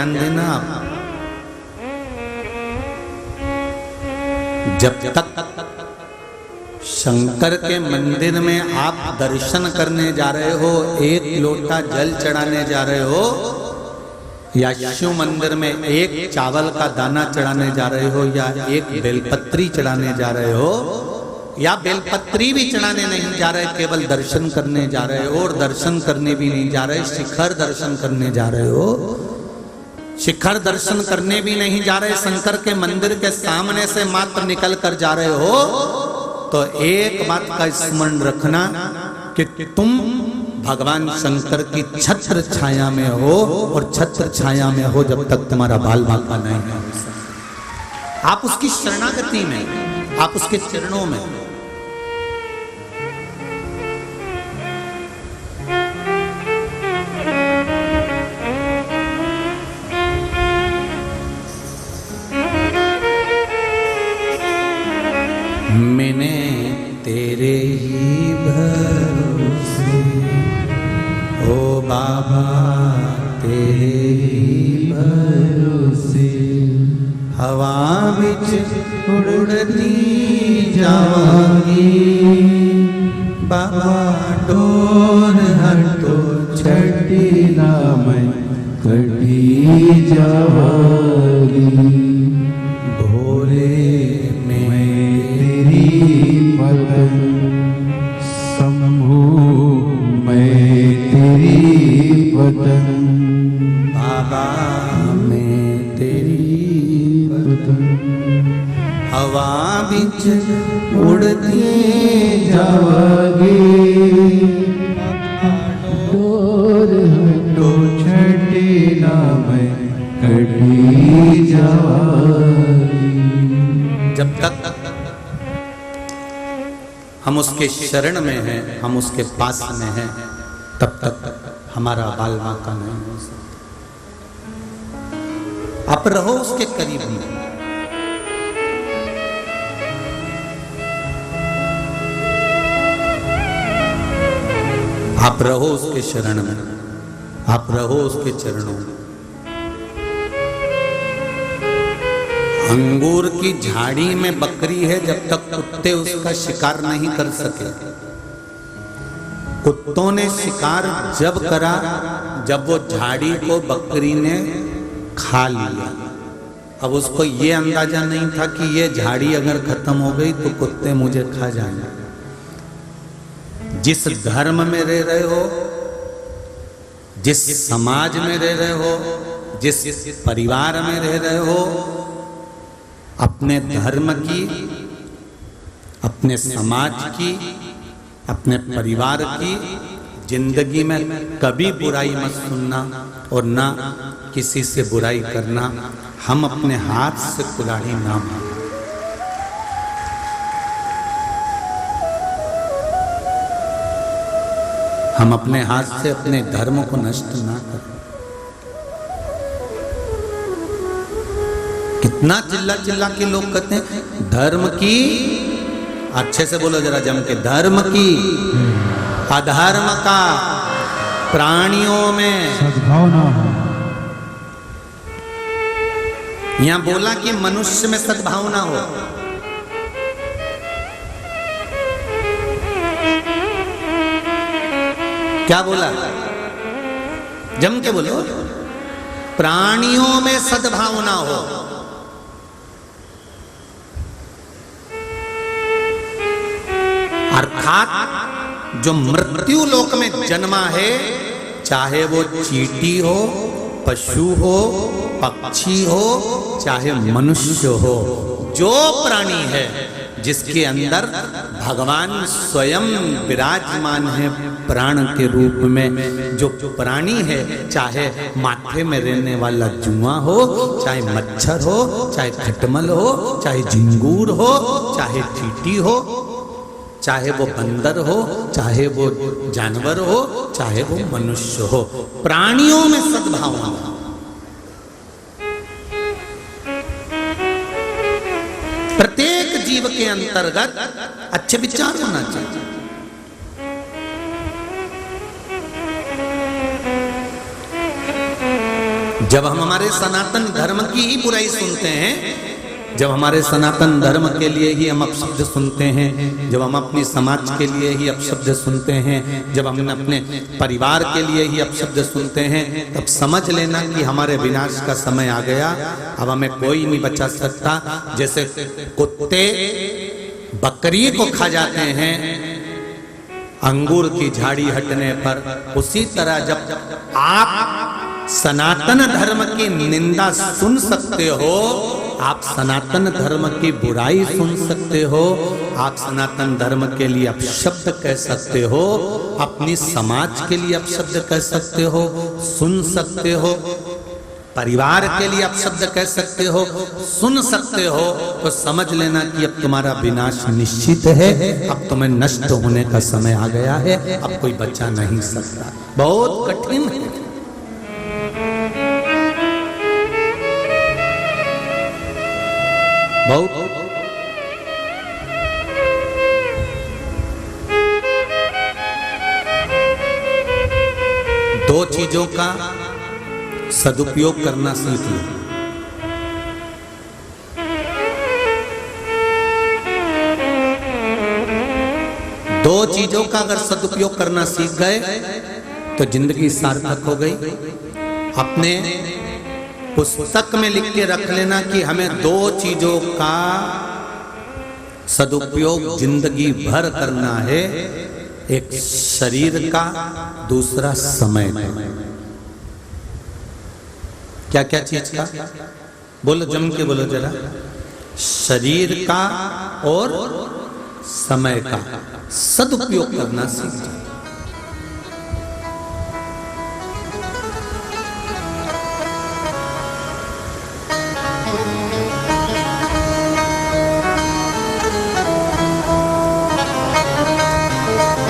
ध्यान देना आप, जब तक शंकर के मंदिर में आप दर्शन करने जा रहे हो, एक लोटा जल चढ़ाने जा रहे हो, या शिव मंदिर में एक चावल का दाना चढ़ाने जा रहे हो, या एक बेलपत्री चढ़ाने जा रहे हो, या बेलपत्री भी चढ़ाने नहीं जा रहे, केवल दर्शन करने जा रहे हो, और दर्शन करने भी नहीं जा रहे, शिखर दर्शन करने जा रहे हो, शिखर दर्शन करने भी नहीं जा रहे, शंकर के मंदिर के सामने से मात्र निकल कर जा रहे हो, तो एक बात का स्मरण रखना कि तुम भगवान शंकर की छत्र छाया में हो, और छत्र छाया में हो जब तक तुम्हारा बाल बांका नहीं हो। आप उसकी शरणागति में, आप उसके चरणों में। मैंने तेरे ही भरोसे, ओ बाबा तेरे ही भरोसे, हवा बिच उड़ती जावांगी, बाबा डोर हटो छठी ना मैं कटी जावांगी, भोरे बाबा मैं तेरी बदन, हवा बिच उड़ती जावांगी, डोर हटो छठी ना मैं कटी जावांगी। जब तक हम उसके शरण में हैं, हम उसके पास में हैं, तब तक हमारा बाल बांका नहीं हो सकता। आप रहो उसके करीब में, आप रहो उसके शरण में, आप रहो उसके चरणों में। अंगूर की झाड़ी में बकरी है, जब तक कुत्ते उसका शिकार नहीं कर सके। कुत्तों ने शिकार जब करा जब वो झाड़ी को बकरी ने खा लिया। अब उसको ये अंदाजा नहीं था कि ये झाड़ी अगर खत्म हो गई तो कुत्ते मुझे खा जाएंगे। जिस धर्म में रह रहे हो, जिस समाज में रह रहे हो, जिस परिवार में रह रहे हो, अपने धर्म की, अपने समाज की, अपने परिवार की जिंदगी में कभी बुराई मत सुनना और ना किसी से बुराई करना। हम अपने हाथ से कुल्हाड़ी ना मारो। हम अपने हाथ से अपने धर्म को नष्ट ना करें। कितना चिल्ला चिल्ला के लोग कहते हैं धर्म की, अच्छे से बोलो जरा जम के, धर्म की, अधर्म का, प्राणियों में सद्भावना हो। यहां बोला कि मनुष्य में सद्भावना हो। क्या बोला? जम के बोलो, प्राणियों में सद्भावना हो। अर्थात जो मृत्यु लोक में जन्मा है, चाहे वो चींटी हो, पशु हो, पक्षी हो, चाहे मनुष्य हो, जो प्राणी है जिसके अंदर भगवान स्वयं विराजमान है प्राण के रूप में, जो प्राणी है, चाहे माथे में रहने वाला जुआ हो, चाहे मच्छर हो, चाहे खटमल हो, चाहे झिंगूर हो, चाहे चींटी हो, चाहे वो बंदर हो, चाहे वो जानवर हो, चाहे वो मनुष्य हो, प्राणियों में सद्भावना। प्रत्येक जीव के अंतर्गत अच्छे विचार होना चाहिए। जब हम हमारे सनातन धर्म की ही बुराई सुनते हैं, जब हमारे सनातन धर्म के लिए ही हम अपशब्द सुनते हैं, जब हम अपनी समाज के लिए ही अपशब्द सुनते हैं, जब हम अपने परिवार के लिए ही अपशब्द सुनते हैं, तब समझ लेना कि हमारे विनाश का समय आ गया। अब हमें कोई नहीं बचा सकता। जैसे कुत्ते बकरी को खा जाते हैं अंगूर की झाड़ी हटने पर, उसी तरह जब आप सनातन धर्म की निंदा सुन सकते हो, आप सनातन धर्म की बुराई सुन सकते हो, आप सनातन धर्म के लिए अपशब्द कह सकते हो, अपनी समाज के लिए अपशब्द कह सकते हो, सुन सकते हो, परिवार के लिए अपशब्द कह सकते हो, सुन सकते हो, तो समझ लेना कि अब तुम्हारा विनाश निश्चित है। अब तुम्हें नष्ट होने का समय आ गया है, अब कोई बचा नहीं सकता। बहुत कठिन है। बहुत दो चीजों का सदुपयोग करना सीख लो। दो चीजों का अगर सदुपयोग करना सीख गए तो जिंदगी सार्थक हो गई। अपने पुस्तक में लिख के रख लेना कि हमें दो चीजों का सदुपयोग जिंदगी भर करना है, एक शरीर का, दूसरा समय का। क्या क्या चीज का? बोलो, जम के बोलो जरा। शरीर का और समय का सदुपयोग करना सीख जाओ।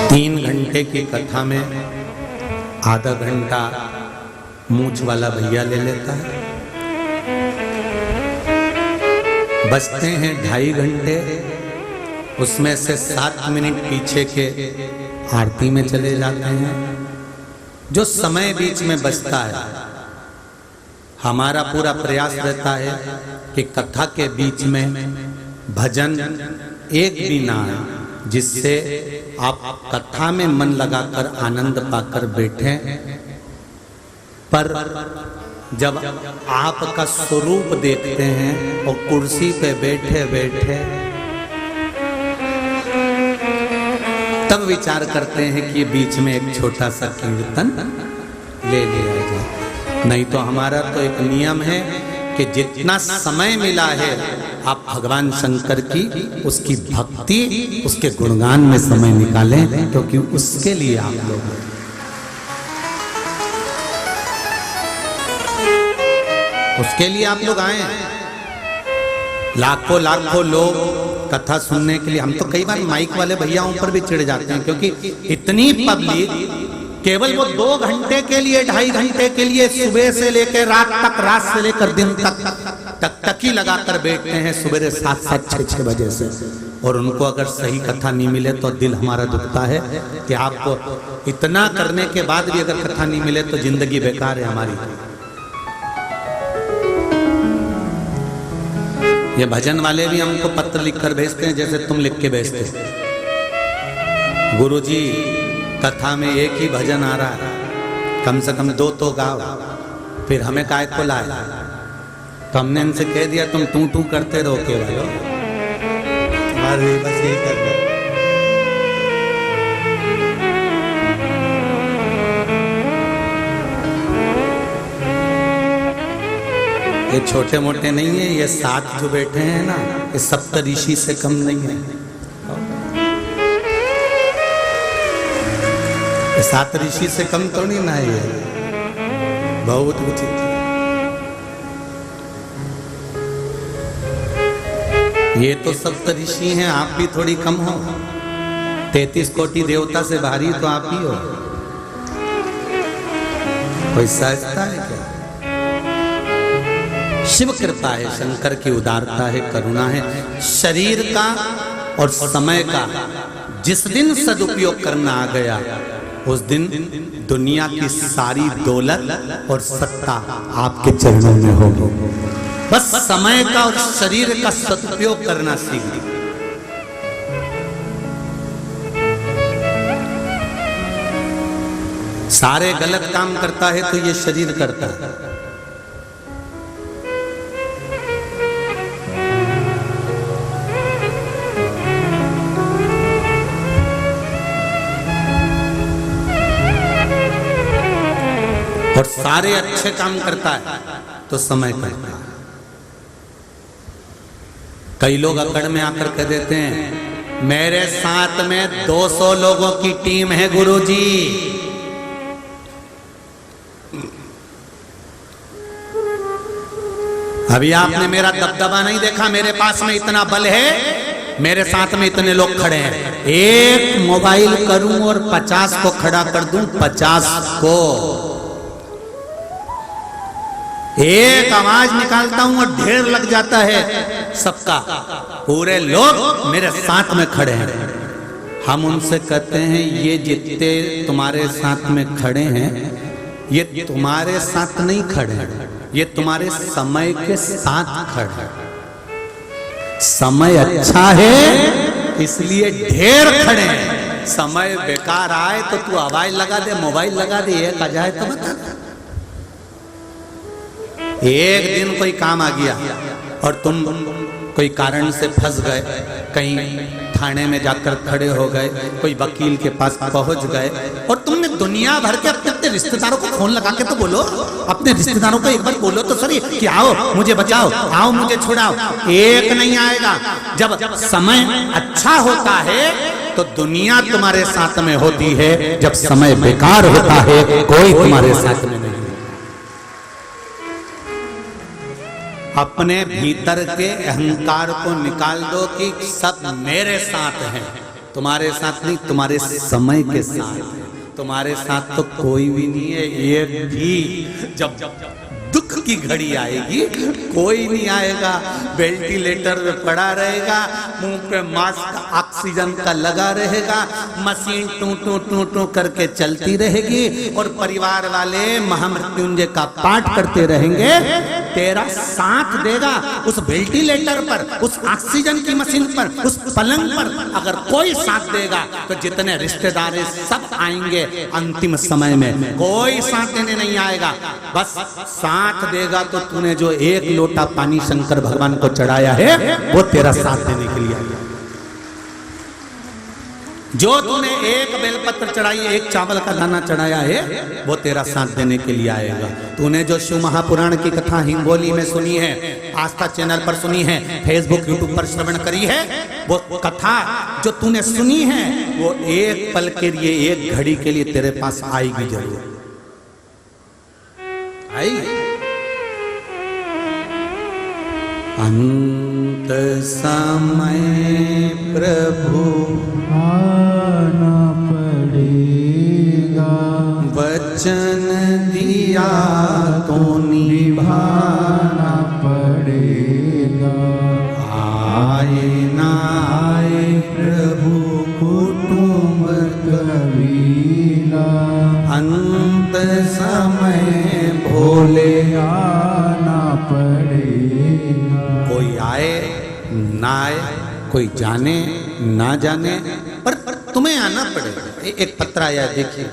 तीन घंटे की कथा में आधा घंटा मूंछ वाला भैया ले लेता है, बचते हैं 2.5 घंटे, उसमें से 7 मिनट पीछे के आरती में चले जाते हैं। जो समय बीच में बचता है, हमारा पूरा प्रयास रहता है कि कथा के बीच में भजन एक भी ना आए, जिससे आप कथा में मन लगाकर आनंद पाकर बैठे। पर जब आपका स्वरूप देखते हैं और कुर्सी पे बैठे बैठे तब विचार करते हैं कि बीच में एक छोटा सा कीर्तन ले लिया जाए। नहीं तो हमारा तो एक नियम है कि जितना समय मिला है आप भगवान शंकर की, उसकी भक्ति, उसके गुणगान में समय निकालें, क्योंकि उसके लिए आप लोग, उसके लिए आप लोग आए हैं। लाखों लाखों लोग कथा सुनने के लिए। हम तो कई बार माइक वाले भैयाओं पर भी चिढ़ जाते हैं, क्योंकि इतनी पब्लिक केवल वो 2 घंटे के लिए, 2.5 घंटे के लिए सुबह से लेकर रात तक, रात से लेकर दिन तक ही लगाकर बैठते हैं, सुबह 7-7, 6-6 बजे से। और उनको अगर सही कथा नहीं मिले तो दिल हमारा दुखता है कि आपको इतना करने के बाद भी अगर कथा नहीं मिले तो जिंदगी बेकार है हमारी। ये भजन वाले भी हमको पत्र लिखकर भेजते हैं, जैसे तुम लिख के भेजते। गुरुजी, कथा में एक ही भजन आ रहा है, कम से कम 2 तो गाओ, फिर हमें काय को लाए। तो हमने इनसे कह दिया तुम टू करते रहो केवल, बस यही करना। ये छोटे मोटे नहीं है, ये 7 जो बैठे हैं ना, ये सप्त ऋषि से कम नहीं है। 7 ऋषि से कम तो नहीं ना, ये बहुत उचित। ये तो सप्त ऋषि हैं, आप भी थोड़ी कम हो। 33 कोटि देवता से भारी तो आप ही हो। कोई सहजता है क्या? शिव कृपा है, शंकर की उदारता है, करुणा है। शरीर का और समय का जिस दिन सदुपयोग करना आ गया, उस दिन दुनिया की सारी दौलत और सत्ता आपके चरणों में होगी। बस समय का और शरीर का सदुपयोग करना सीख लीजिए। सारे गलत काम करता है तो ये शरीर करता है। और सारे अच्छे काम करता है तो समय करता है। कई लोग अकड़ में आकर कह देते हैं मेरे साथ में 200 लोगों की टीम है गुरुजी। अभी आपने मेरा दबदबा नहीं देखा, मेरे पास में इतना बल है, मेरे साथ में इतने लोग खड़े हैं। एक मोबाइल करूं और 50 को खड़ा कर दूं, 50 को एक आवाज निकालता हूं और ढेर लग जाता है सबका, पूरे लोग मेरे साथ में खड़े हैं। हम उनसे कहते हैं ये जितने तुम्हारे साथ में खड़े हैं ये तुम्हारे साथ नहीं खड़े हैं, ये तुम्हारे समय के साथ खड़े हैं। समय अच्छा है इसलिए ढेर खड़े हैं, समय बेकार आए तो तू आवाज लगा दे, मोबाइल लगा दे, एक आ जाए तो बता। एक दिन कोई काम आ गया और तुम कोई कारण से फंस गए, कहीं थाने में जाकर खड़े हो गए, कोई वकील के पास पहुंच गए और तुमने दुनिया भर के अपने रिश्तेदारों को फोन लगा के तो बोलो, अपने रिश्तेदारों को एक बार बोलो तो सही कि आओ मुझे बचाओ, आओ मुझे छुड़ाओ, एक नहीं आएगा। जब समय अच्छा होता है तो दुनिया तुम्हारे साथ में होती है, जब समय बेकार होता है कोई तुम्हारे साथ में नहीं। अपने भीतर के अहंकार को निकाल दो कि सब मेरे साथ हैं, तुम्हारे साथ नहीं, तुम्हारे समय के साथ। तुम्हारे साथ तो कोई भी नहीं है, ये भी जब दुख की घड़ी आएगी कोई नहीं आएगा, वेंटिलेटर में पड़ा रहेगा, मुंह पे मास्क ऑक्सीजन का लगा रहेगा, मशीन टू टू टू टू करके चलती रहेगी और परिवार वाले महामृत्युंजय का पाठ करते रहेंगे। तेरा साथ देगा उस वेंटिलेटर पर, उस ऑक्सीजन की मशीन पर, उस पलंग पर अगर कोई साथ देगा तो जितने रिश्तेदार सब आएंगे अंतिम समय में, कोई साथ देने नहीं आएगा। बस साथ देगा तो तूने जो एक लोटा पानी शंकर भगवान को चढ़ाया है वो तेरा साथ देने के लिए आएगा। जो तूने एक बेलपत्र चढ़ाई, एक चावल का दाना चढ़ाया है वो तेरा साथ देने के लिए आएगा। तूने जो शिव महापुराण की कथा हिंगोली में सुनी है, आस्था चैनल पर सुनी है, फेसबुक यूट्यूब पर श्रवण करी है, वो कथा जो तूने सुनी है वो एक पल के लिए, एक घड़ी के लिए तेरे पास आएगी जरूर। आई अंत समय प्रभु आना पड़ेगा, वचन दिया तो निभाना पड़ेगा। आए ना आए प्रभु कुटुंब कबीला, अंत समय भोले आना पड़ेगा। कोई आए ना आए, कोई जाने ना जाने, पर तुम्हें आना पड़ेगा। एक पत्र आया देखिए,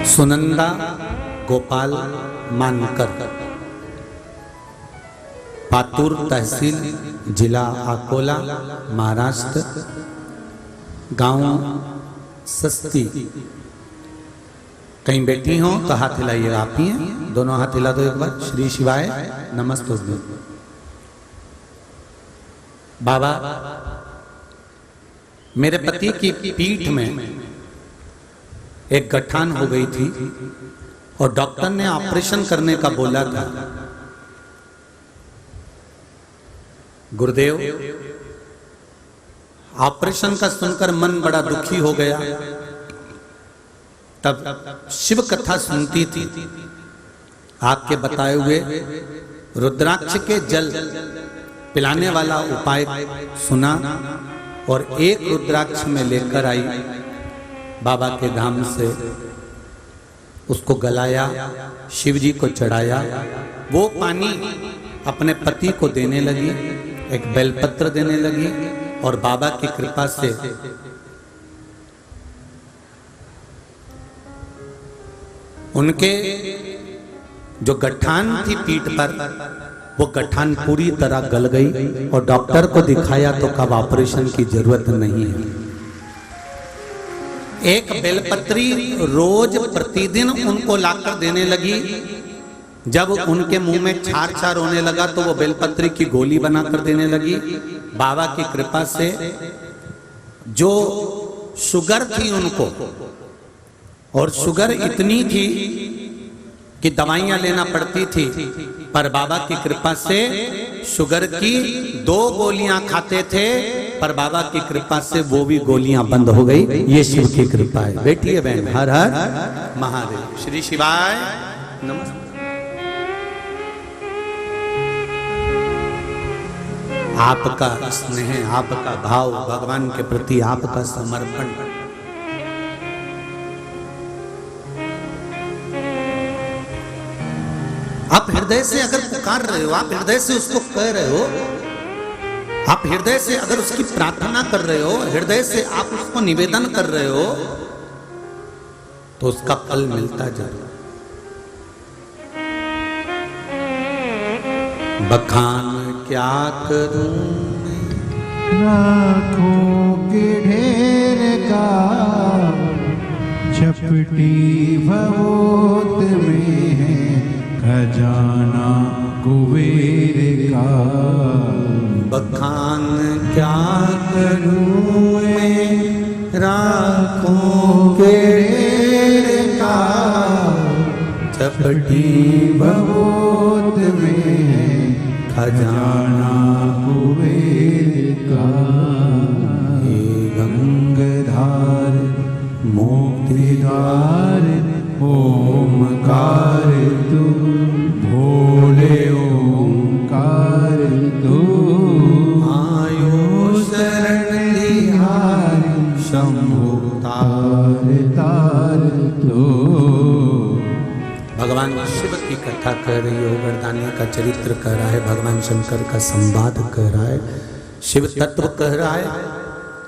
सुनंदा गोपाल मानकर, पातूर तहसील, जिला अकोला, महाराष्ट्र, गांव सस्ती, कहीं बैठी हो तो हाथ हिलाइएगा। आप ही हैं, दोनों हाथ हिला दो एक बार। श्री शिवाय नमस्तुभ्यं। बाबा, मेरे पति की पीठ में एक गठान हो गई थी और डॉक्टर ने ऑपरेशन करने का बोला था। गुरुदेव, ऑपरेशन का सुनकर मन बड़ा दुखी हो गया। तब शिव कथा सुनती थी, आपके बताए हुए रुद्राक्ष के जल पिलाने वाला उपाय सुना और एक रुद्राक्ष में लेकर आई बाबा के धाम से, उसको गलाया, शिव जी को चढ़ाया। वो पानी अपने पति को देने लगी, एक बेलपत्र देने लगी और बाबा की कृपा से उनके जो गठान थी पीठ पर, वो गठान पूरी तरह गल गई और डॉक्टर को दिखाया तो कब ऑपरेशन की जरूरत नहीं है। एक बेलपत्री रोज प्रतिदिन उनको लाकर देने लगी। जब उनके मुंह में छार छार होने लगा तो वो बेलपत्री की गोली बनाकर देने लगी। बाबा की कृपा से जो शुगर थी उनको, और शुगर इतनी थी कि दवाइयां लेना पड़ती थी, पर बाबा की कृपा से शुगर की 2 गोलियां खाते थे, पर बाबा की कृपा से वो भी गोलियां बंद हो गई। ये शिव की कृपा है। बैठिए बहन। हर हर महादेव। श्री शिवाय नमस्ते। आपका स्नेह, आपका भाव, भगवान के प्रति आपका समर्पण, आप हृदय से अगर पुकार रहे हो, आप हृदय से उसको कह रहे हो, आप हृदय से अगर उसकी प्रार्थना कर रहे हो, हृदय से आप उसको निवेदन कर रहे हो, तो उसका फल मिलता जरूर। बखान क्या करूं मैं, लाखों के ढेर का झपटी भवोत में है खजाना कुबेर का। बखान क्या करूं मैं, राखों के ढेर का झपटी भवोत में है खजाना कुबेर का। हे गंगाधार मोक्तिधार ओमकार तू, भोले ओमकार तू। आयो शरण हरि शंभु तार तार तू। भगवान शिव की कथा कर रही हो, वरदानी का चरित्र कह रहा है, भगवान शंकर का संवाद कह रहा है, शिव तत्व कह रहा है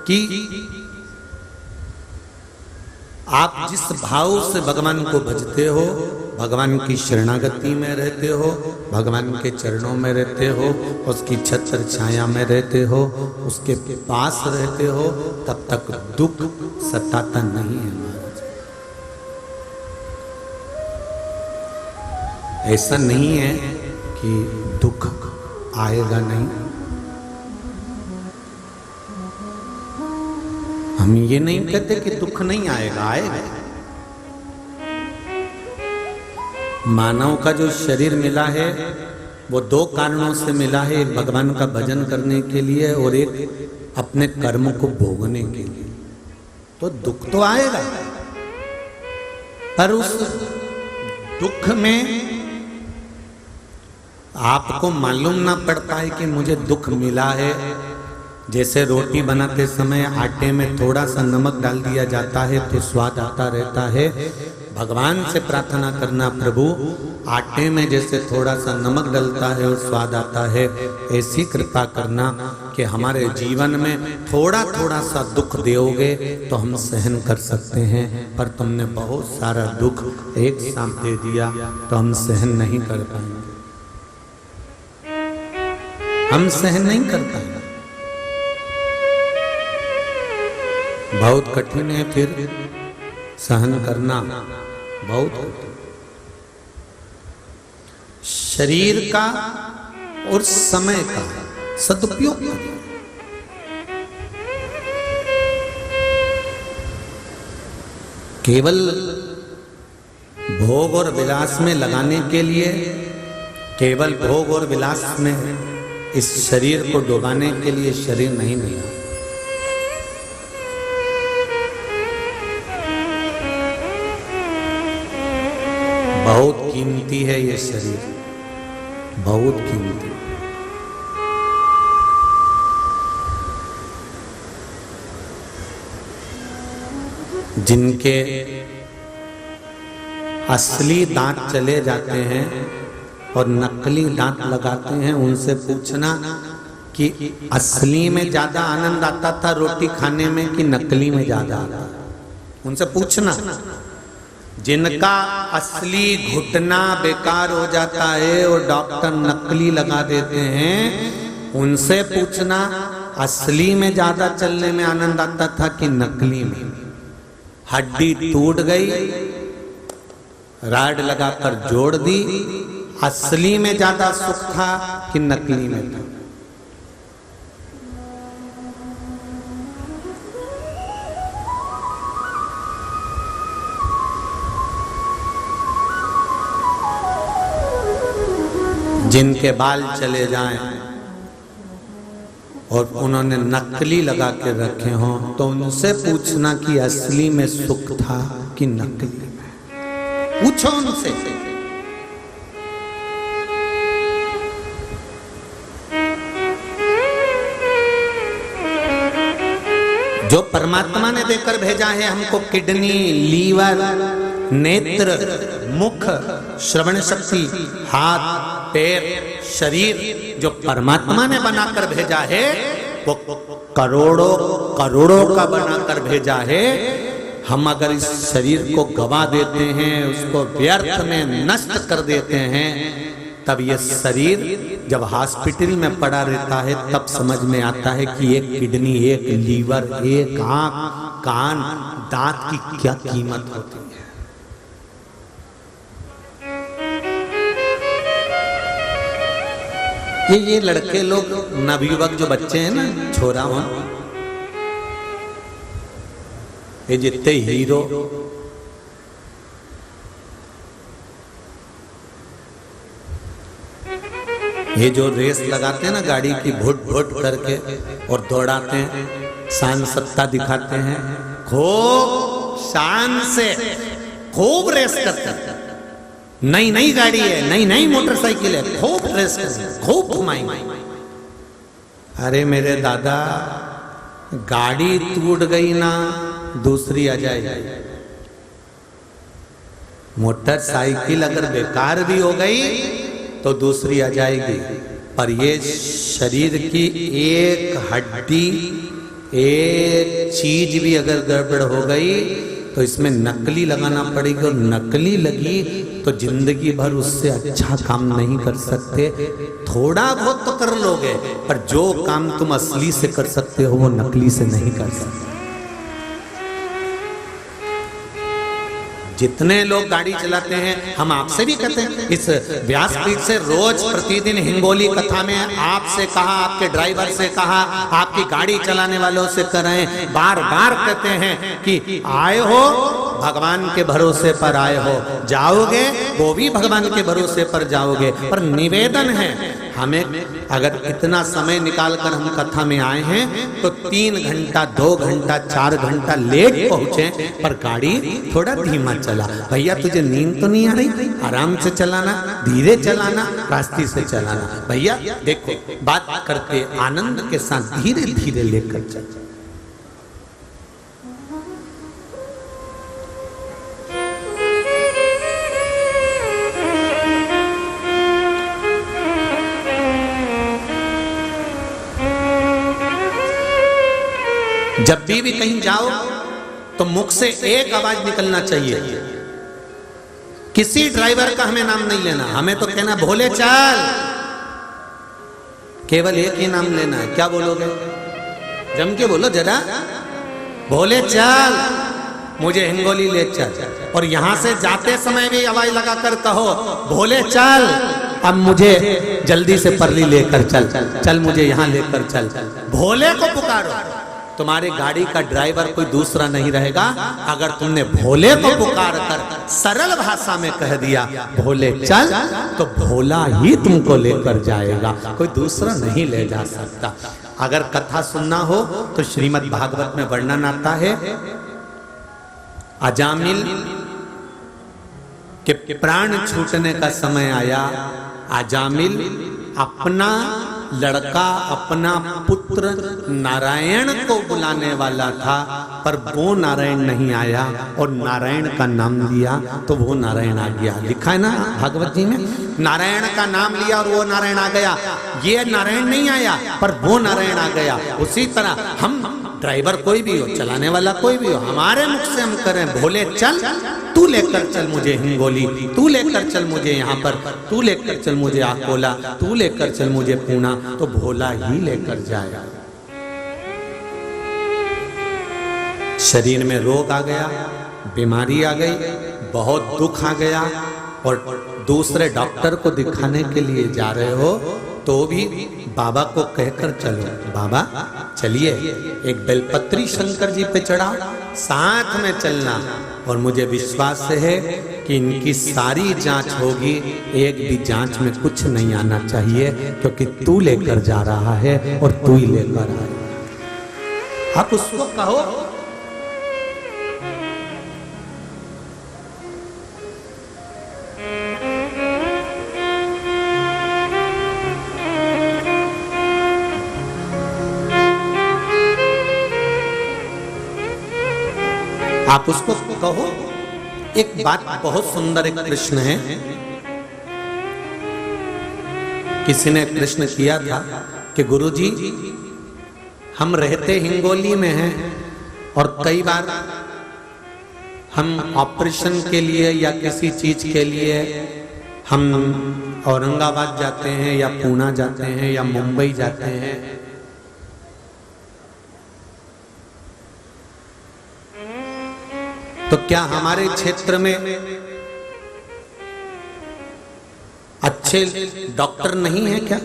कि आप जिस भाव से भगवान को भजते हो, भगवान की शरणागति में रहते हो, भगवान के चरणों में रहते हो, उसकी छत्र छाया में रहते हो, उसके पास रहते हो, तब तक दुख सताता नहीं है महाराज। ऐसा नहीं है कि दुख आएगा नहीं। हम ये नहीं कहते कि दुख नहीं आएगा, आएगा। मानव का जो शरीर मिला है वो 2 कारणों से मिला है, एक भगवान का भजन करने के लिए और एक अपने कर्म को भोगने के लिए। तो दुख तो आएगा, पर उस दुख में आपको मालूम ना पड़ता है कि मुझे दुख मिला है। जैसे रोटी बनाते समय आटे में थोड़ा सा नमक डाल दिया जाता है तो स्वाद आता रहता है। भगवान से प्रार्थना करना, प्रभु आटे में जैसे थोड़ा सा नमक डलता है और स्वाद आता है, ऐसी कृपा करना कि हमारे जीवन में थोड़ा थोड़ा सा दुख दोगे तो हम सहन कर सकते हैं, पर तुमने बहुत सारा दुख एक साथ दे दिया तो हम सहन नहीं कर पाएंगे, हम सहन नहीं कर पाएंगे। बहुत कठिन है फिर सहन करना, बहुत कठिन। शरीर का और समय का सदुपयोग करिए। केवल भोग और विलास में लगाने के लिए, केवल भोग और विलास में इस शरीर को डुबाने के लिए शरीर नहीं मिला। बहुत कीमती है ये शरीर, बहुत कीमती। जिनके असली दांत चले जाते हैं और नकली दांत लगाते हैं, उनसे पूछना कि असली में ज्यादा आनंद आता था रोटी खाने में कि नकली में ज्यादा आता? उनसे पूछना। जिनका असली घुटना बेकार हो जाता है और डॉक्टर नकली लगा देते हैं, उनसे पूछना असली में ज्यादा चलने में आनंद आता था कि नकली में? हड्डी टूट गई, राड लगाकर जोड़ दी, असली में ज्यादा सुख था कि नकली में था? जिनके बाल चले जाएं और उन्होंने नकली लगा के रखे हों, तो उनसे पूछना कि असली में सुख था कि नकली में? पूछो उनसे। जो परमात्मा ने देकर भेजा है हमको किडनी, लीवर, नेत्र, मुख, श्रवण शक्ति, हाथ, पैर, शरीर, जो परमात्मा ने बनाकर भेजा है वो करोड़ों करोड़ों का बनाकर भेजा है। हम अगर इस शरीर को गवा देते हैं, उसको व्यर्थ में नष्ट कर देते हैं, तब ये शरीर जब हॉस्पिटल में पड़ा रहता है तब समझ में आता है कि एक किडनी, एक लीवर, एक आंख, कान, दांत की क्या कीमत होती है। ये लड़के लोग, नवयुवक जो बच्चे हैं ना, छोरा हो, ये जितने हीरो, ये जो रेस लगाते हैं ना गाड़ी की, भुट भुट करके और दौड़ाते हैं, शान सत्ता दिखाते हैं, खूब शान से खूब रेस करते हैं। नई नई गाड़ी है, नई नई मोटरसाइकिल है, खूब रेस करेंगे, खूब घुमाएंगे। अरे मेरे दादा, गाड़ी टूट गई ना, दूसरी आ जाएगी। मोटरसाइकिल अगर बेकार भी हो गई तो दूसरी आ जाएगी, पर ये शरीर की एक हड्डी, एक चीज भी अगर गड़बड़ हो गई तो इसमें नकली लगाना पड़ेगी, और नकली लगी तो जिंदगी भर उससे अच्छा काम नहीं कर सकते। थोड़ा बहुत तो कर लोगे, पर जो काम तुम असली से कर सकते हो वो नकली से नहीं कर सकते। जितने लोग गाड़ी चलाते हैं, हम आपसे भी कहते हैं, इस व्यासपीठ से रोज प्रतिदिन हिंगोली कथा में आपसे कहा, आपके ड्राइवर से कहा, आपकी गाड़ी चलाने वालों से कर रहे हैं, बार बार कहते हैं कि आए हो भगवान के भरोसे पर आए हो, जाओगे वो भी भगवान के भरोसे पर जाओगे। पर निवेदन है हमें, अगर इतना समय निकाल कर हम कथा में आए हैं तो 3 घंटा, 2 घंटा, 4 घंटा लेट पहुंचे, पर गाड़ी थोड़ा धीमा चला। भैया तुझे नींद तो नहीं आ रही? आराम से चलाना, धीरे चलाना, रास्ते से चलाना। भैया देखो, बात करते आनंद के साथ धीरे धीरे लेकर चल। जब भी कहीं जाओ तो मुख से एक आवाज निकलना चाहिए। किसी ड्राइवर का हमें नाम नहीं लेना, हमें तो कहना भोले चल, केवल एक ही नाम लेना है। क्या बोलोगे? जम के बोलो जरा, भोले चल, मुझे हिंगोली ले चल। और यहां से जाते समय भी हवाई लगाकर कहो भोले चल, अब मुझे जल्दी से परली लेकर चल, चल मुझे यहां लेकर चल। भोले को पुकारो, तुम्हारी गाड़ी का ड्राइवर कोई दूसरा नहीं रहेगा। अगर तुमने भोले को पुकार कर सरल भाषा में कह दिया भोले चल, तो भोला ही तुमको लेकर जाएगा, कोई दूसरा नहीं ले जा सकता। अगर कथा सुनना हो तो श्रीमद् भागवत में वर्णन आता है, अजामिल के प्राण छूटने का समय आया। अजामिल अपना लड़का, अपना पुत्र नारायण को बुलाने वाला था, पर वो नारायण नहीं आया और नारायण का नाम लिया तो वो नारायण आ गया। लिखा है ना भागवत जी में, नारायण का नाम लिया और वो नारायण आ गया। ये नारायण नहीं आया पर वो नारायण आ गया। उसी तरह हम ड्राइवर कोई भी हो, चलाने वाला कोई भी हो, हमारे मुख से हम करें भोले चल, तू लेकर चल मुझे हिंगोली, तू लेकर चल मुझे यहाँ पर, तू लेकर चल मुझे अकोला, तू लेकर चल मुझे पूना, तो भोला ही लेकर जाएगा। शरीर में रोग आ गया, बीमारी आ गई, बहुत दुख आ गया और दूसरे डॉक्टर को दिखाने के लिए जा रहे हो तो भी बाबा को कहकर चलो, बाबा चलिए एक बेलपत्री शंकर जी पे चढ़ा, साथ में चलना। और मुझे विश्वास है कि इनकी सारी जांच होगी, एक भी जांच में कुछ नहीं आना चाहिए, क्योंकि तू लेकर जा रहा है और तू ही लेकर आए। आप उसको कहो आप उसको कहो। एक बात बहुत सुंदर एक प्रश्न है, किसी ने प्रश्न किया था कि गुरुजी हम रहते हिंगोली में हैं और कई बार हम ऑपरेशन के लिए या किसी चीज के लिए हम औरंगाबाद जाते हैं या पूना जाते हैं या मुंबई जाते हैं, तो क्या हमारे क्षेत्र में अच्छे डॉक्टर नहीं है क्या,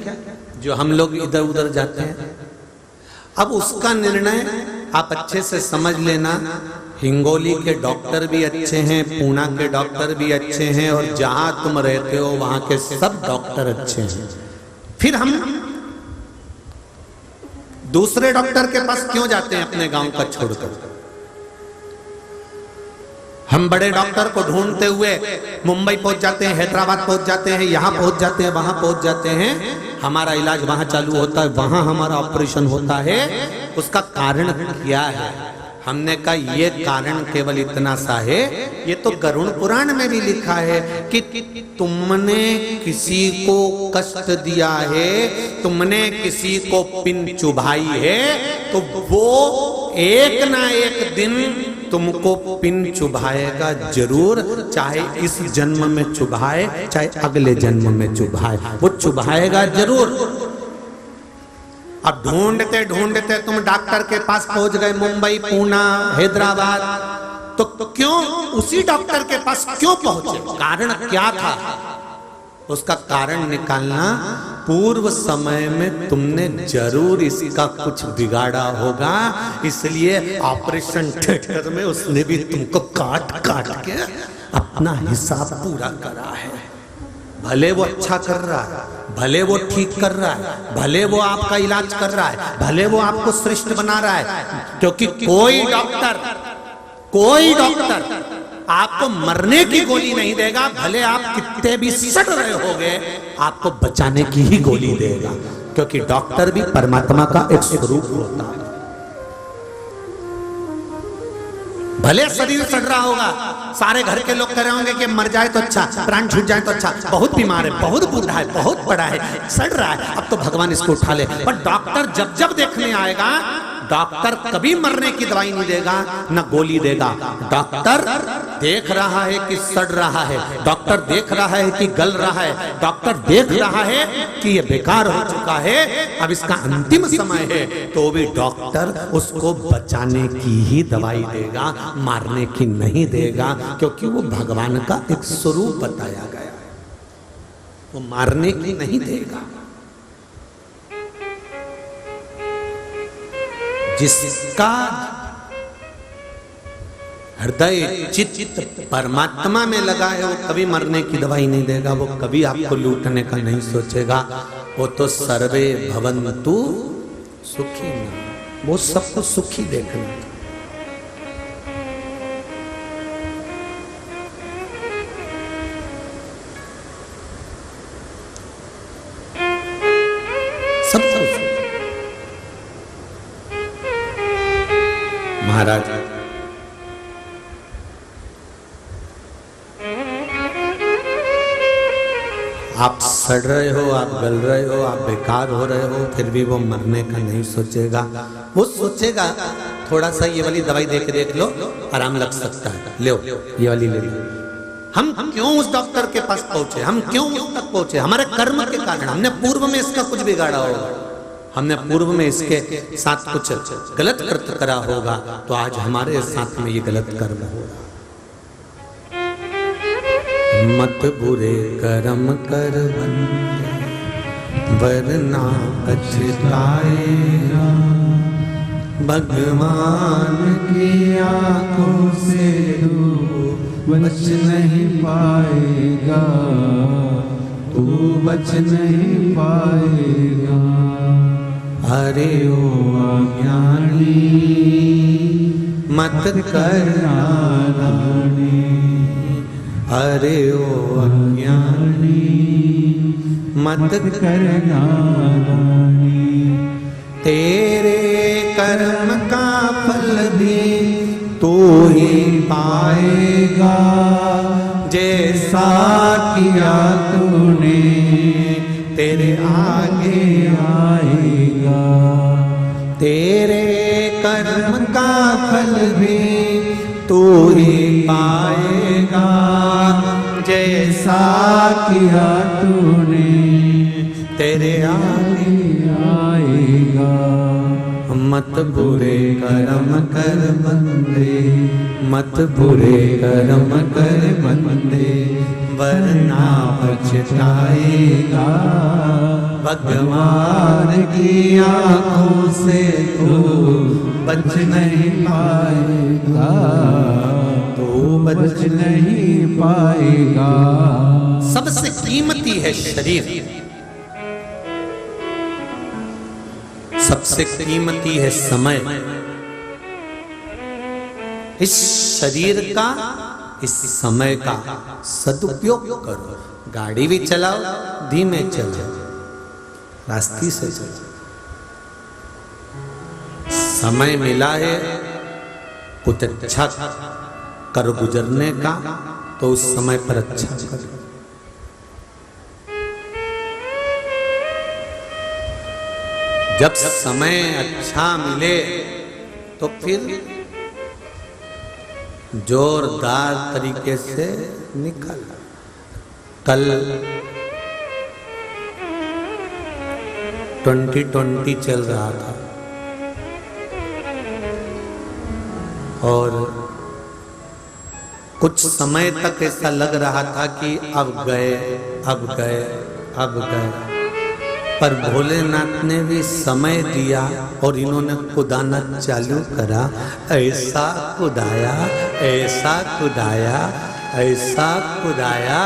जो हम लोग इधर उधर जाते हैं? अब उसका निर्णय आप अच्छे से समझ लेना। हिंगोली के डॉक्टर भी अच्छे हैं, पूना के डॉक्टर भी अच्छे हैं, और जहां तुम रहते हो वहां के सब डॉक्टर अच्छे हैं। फिर हम दूसरे डॉक्टर के पास क्यों जाते हैं अपने गांव का छोड़कर? हम बड़े डॉक्टर को ढूंढते हुए मुंबई पहुंच जाते हैं, हैदराबाद पहुंच जाते हैं, यहाँ पहुंच जाते हैं, वहां पहुंच जाते हैं, हमारा इलाज वहां चालू होता है, वहां हमारा ऑपरेशन होता है। उसका कारण क्या है? हमने कहा ये कारण केवल इतना सा है, ये तो गरुड़ पुराण में भी लिखा है कि तुमने किसी को कष्ट दिया है, तुमने किसी को पिन चुभाई है, तो वो एक ना एक दिन तुमको पिन चुभाएगा जरूर, चाहे इस जन्म में चुभाए चाहे अगले जन्म में चुभाए, वो चुभाएगा जरूर। अब ढूंढते ढूंढते तुम डॉक्टर के पास पहुंच गए, मुंबई, पूना, हैदराबाद, तो क्यों उसी डॉक्टर के पास क्यों पहुंचे? कारण क्या था? उसका कारण निकालना, पूर्व समय में तुमने जरूर इसका कुछ बिगाड़ा होगा, इसलिए ऑपरेशन थिएटर में उसने भी तुमको काट काट के अपना हिसाब पूरा करा है। भले वो अच्छा कर रहा है, भले वो ठीक कर रहा है, भले वो आपका इलाज कर रहा है, भले वो आपको श्रेष्ठ बना रहा है, क्योंकि कोई डॉक्टर आपको मरने की गोली नहीं देगा, भले आप कितने भी सड़ रहे होगे, आपको बचाने की ही गोली देगा, क्योंकि डॉक्टर भी परमात्मा का एक स्वरूप होता है। भले शरीर सड़ रहा होगा, सारे घर के लोग कह रहे होंगे कि मर जाए तो अच्छा, प्राण छूट जाए तो अच्छा, बहुत बीमार है, बहुत बूढ़ा है, बहुत बड़ा है, सड़ रहा है, अब तो भगवान इसको उठा ले। पर डॉक्टर जब जब देखने आएगा, डॉक्टर कभी मरने की दवाई नहीं देगा, न गोली देगा। डॉक्टर देख रहा है कि सड़ रहा है, डॉक्टर देख रहा है कि गल रहा है, डॉक्टर देख रहा है कि ये बेकार हो चुका है, अब इसका अंतिम समय है, तो भी डॉक्टर उसको बचाने की ही दवाई देगा, मारने की नहीं देगा, क्योंकि वो भगवान का एक स्वरूप बताया गया है, वो मारने की नहीं देगा। जिसका हृदय चित्त परमात्मा में लगा है, वो कभी मरने की दवाई नहीं देगा, वो कभी आपको लूटने का नहीं सोचेगा। वो तो सर्वे भवन्तु सुखी न, वो सबको सुखी देखना। सबको महाराज आप सड़ रहे हो, आप गल रहे हो, आप बेकार हो रहे हो, फिर भी वो मरने का नहीं सोचेगा। वो सोचेगा थोड़ा सा ये वाली दवाई दे के देख लो, आराम लग सकता है, लो ये वाली ले लो। हम क्यों उस डॉक्टर के पास पहुंचे, हम क्यों उस तक पहुंचे? हमारे कर्म के कारण। हमने पूर्व में इसका कुछ बिगाड़ा होगा, हमने पूर्व में इसके साथ कुछ गलत कृत्य करा होगा, तो आज हमारे साथ में ये गलत कर्म होगा। मत बुरे कर्म कर बंदे, वरना पछताएगा। भगवान की आंखों से तू बच नहीं पाएगा, तू बच नहीं पाएगा। अरे ओ अज्ञानी मत कर नादानी, अरे ओ अज्ञानी मत कर नादानी। तेरे कर्म का फल भी तू ही पाएगा, जैसा किया तूने तेरे आगे आएगा। तेरे कर्म का फल भी तू ही पाएगा, जैसा किया तूने तेरे आगे आएगा। मत बुरे कर्म कर बंदे, मत बुरे कर्म कर बंदे, वरना पछताएगा। भगवान की आंखों से तू बच नहीं पाएगा, तू बच नहीं पाएगा। सबसे कीमती है शरीर, सबसे कीमती है समय। इस शरीर का, इस समय का सदुपयोग करो। गाड़ी भी चलाओ, धीमे चलो, रास्ते से चलो। समय मिला है कुछ अच्छा कर गुजरने का, तो उस समय पर अच्छा करो। जब समय अच्छा मिले तो फिर जोरदार तरीके से निकल। कल 2020 चल रहा था और कुछ समय तक ऐसा लग रहा था कि अब गए, अब गए, अब गए। पर भोलेनाथ ने भी समय दिया और इन्होंने कुदाना चालू करा। ऐसा कुदाया, ऐसा कुदाया, ऐसा कुदाया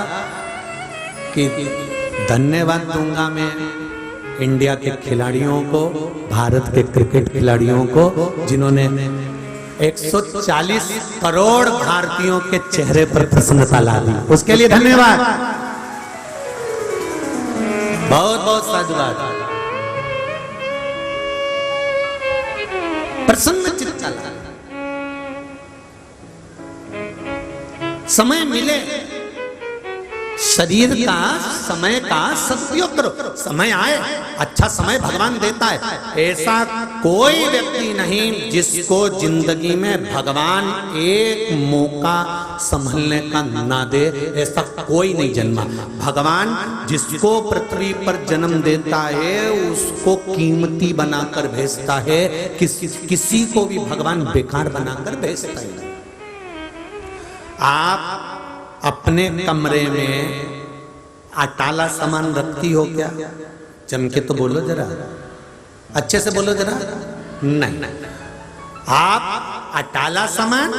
कि धन्यवाद दूंगा मैं इंडिया के खिलाड़ियों को, भारत के क्रिकेट खिलाड़ियों को, जिन्होंने 140 करोड़ भारतीयों के चेहरे पर प्रसन्नता ला दी। उसके लिए धन्यवाद, बहुत बहुत साधुवाद। प्रसन्न चित्ता ला। समय मिले शरीर का, समय का सदुपयोग करो। समय आए, अच्छा समय भगवान देता है। ऐसा कोई व्यक्ति नहीं जिसको जिंदगी में भगवान एक मौका संभलने का ना दे, ऐसा कोई नहीं जन्मा। भगवान जिसको पृथ्वी पर जन्म देता है उसको कीमती बनाकर भेजता है, किसी को भी भगवान बेकार बनाकर भेजता है। आप अपने कमरे में अटाला सामान रखती हो क्या? जम के तो बोलो जरा, अच्छे से बोलो जरा। नहीं, आप अटाला सामान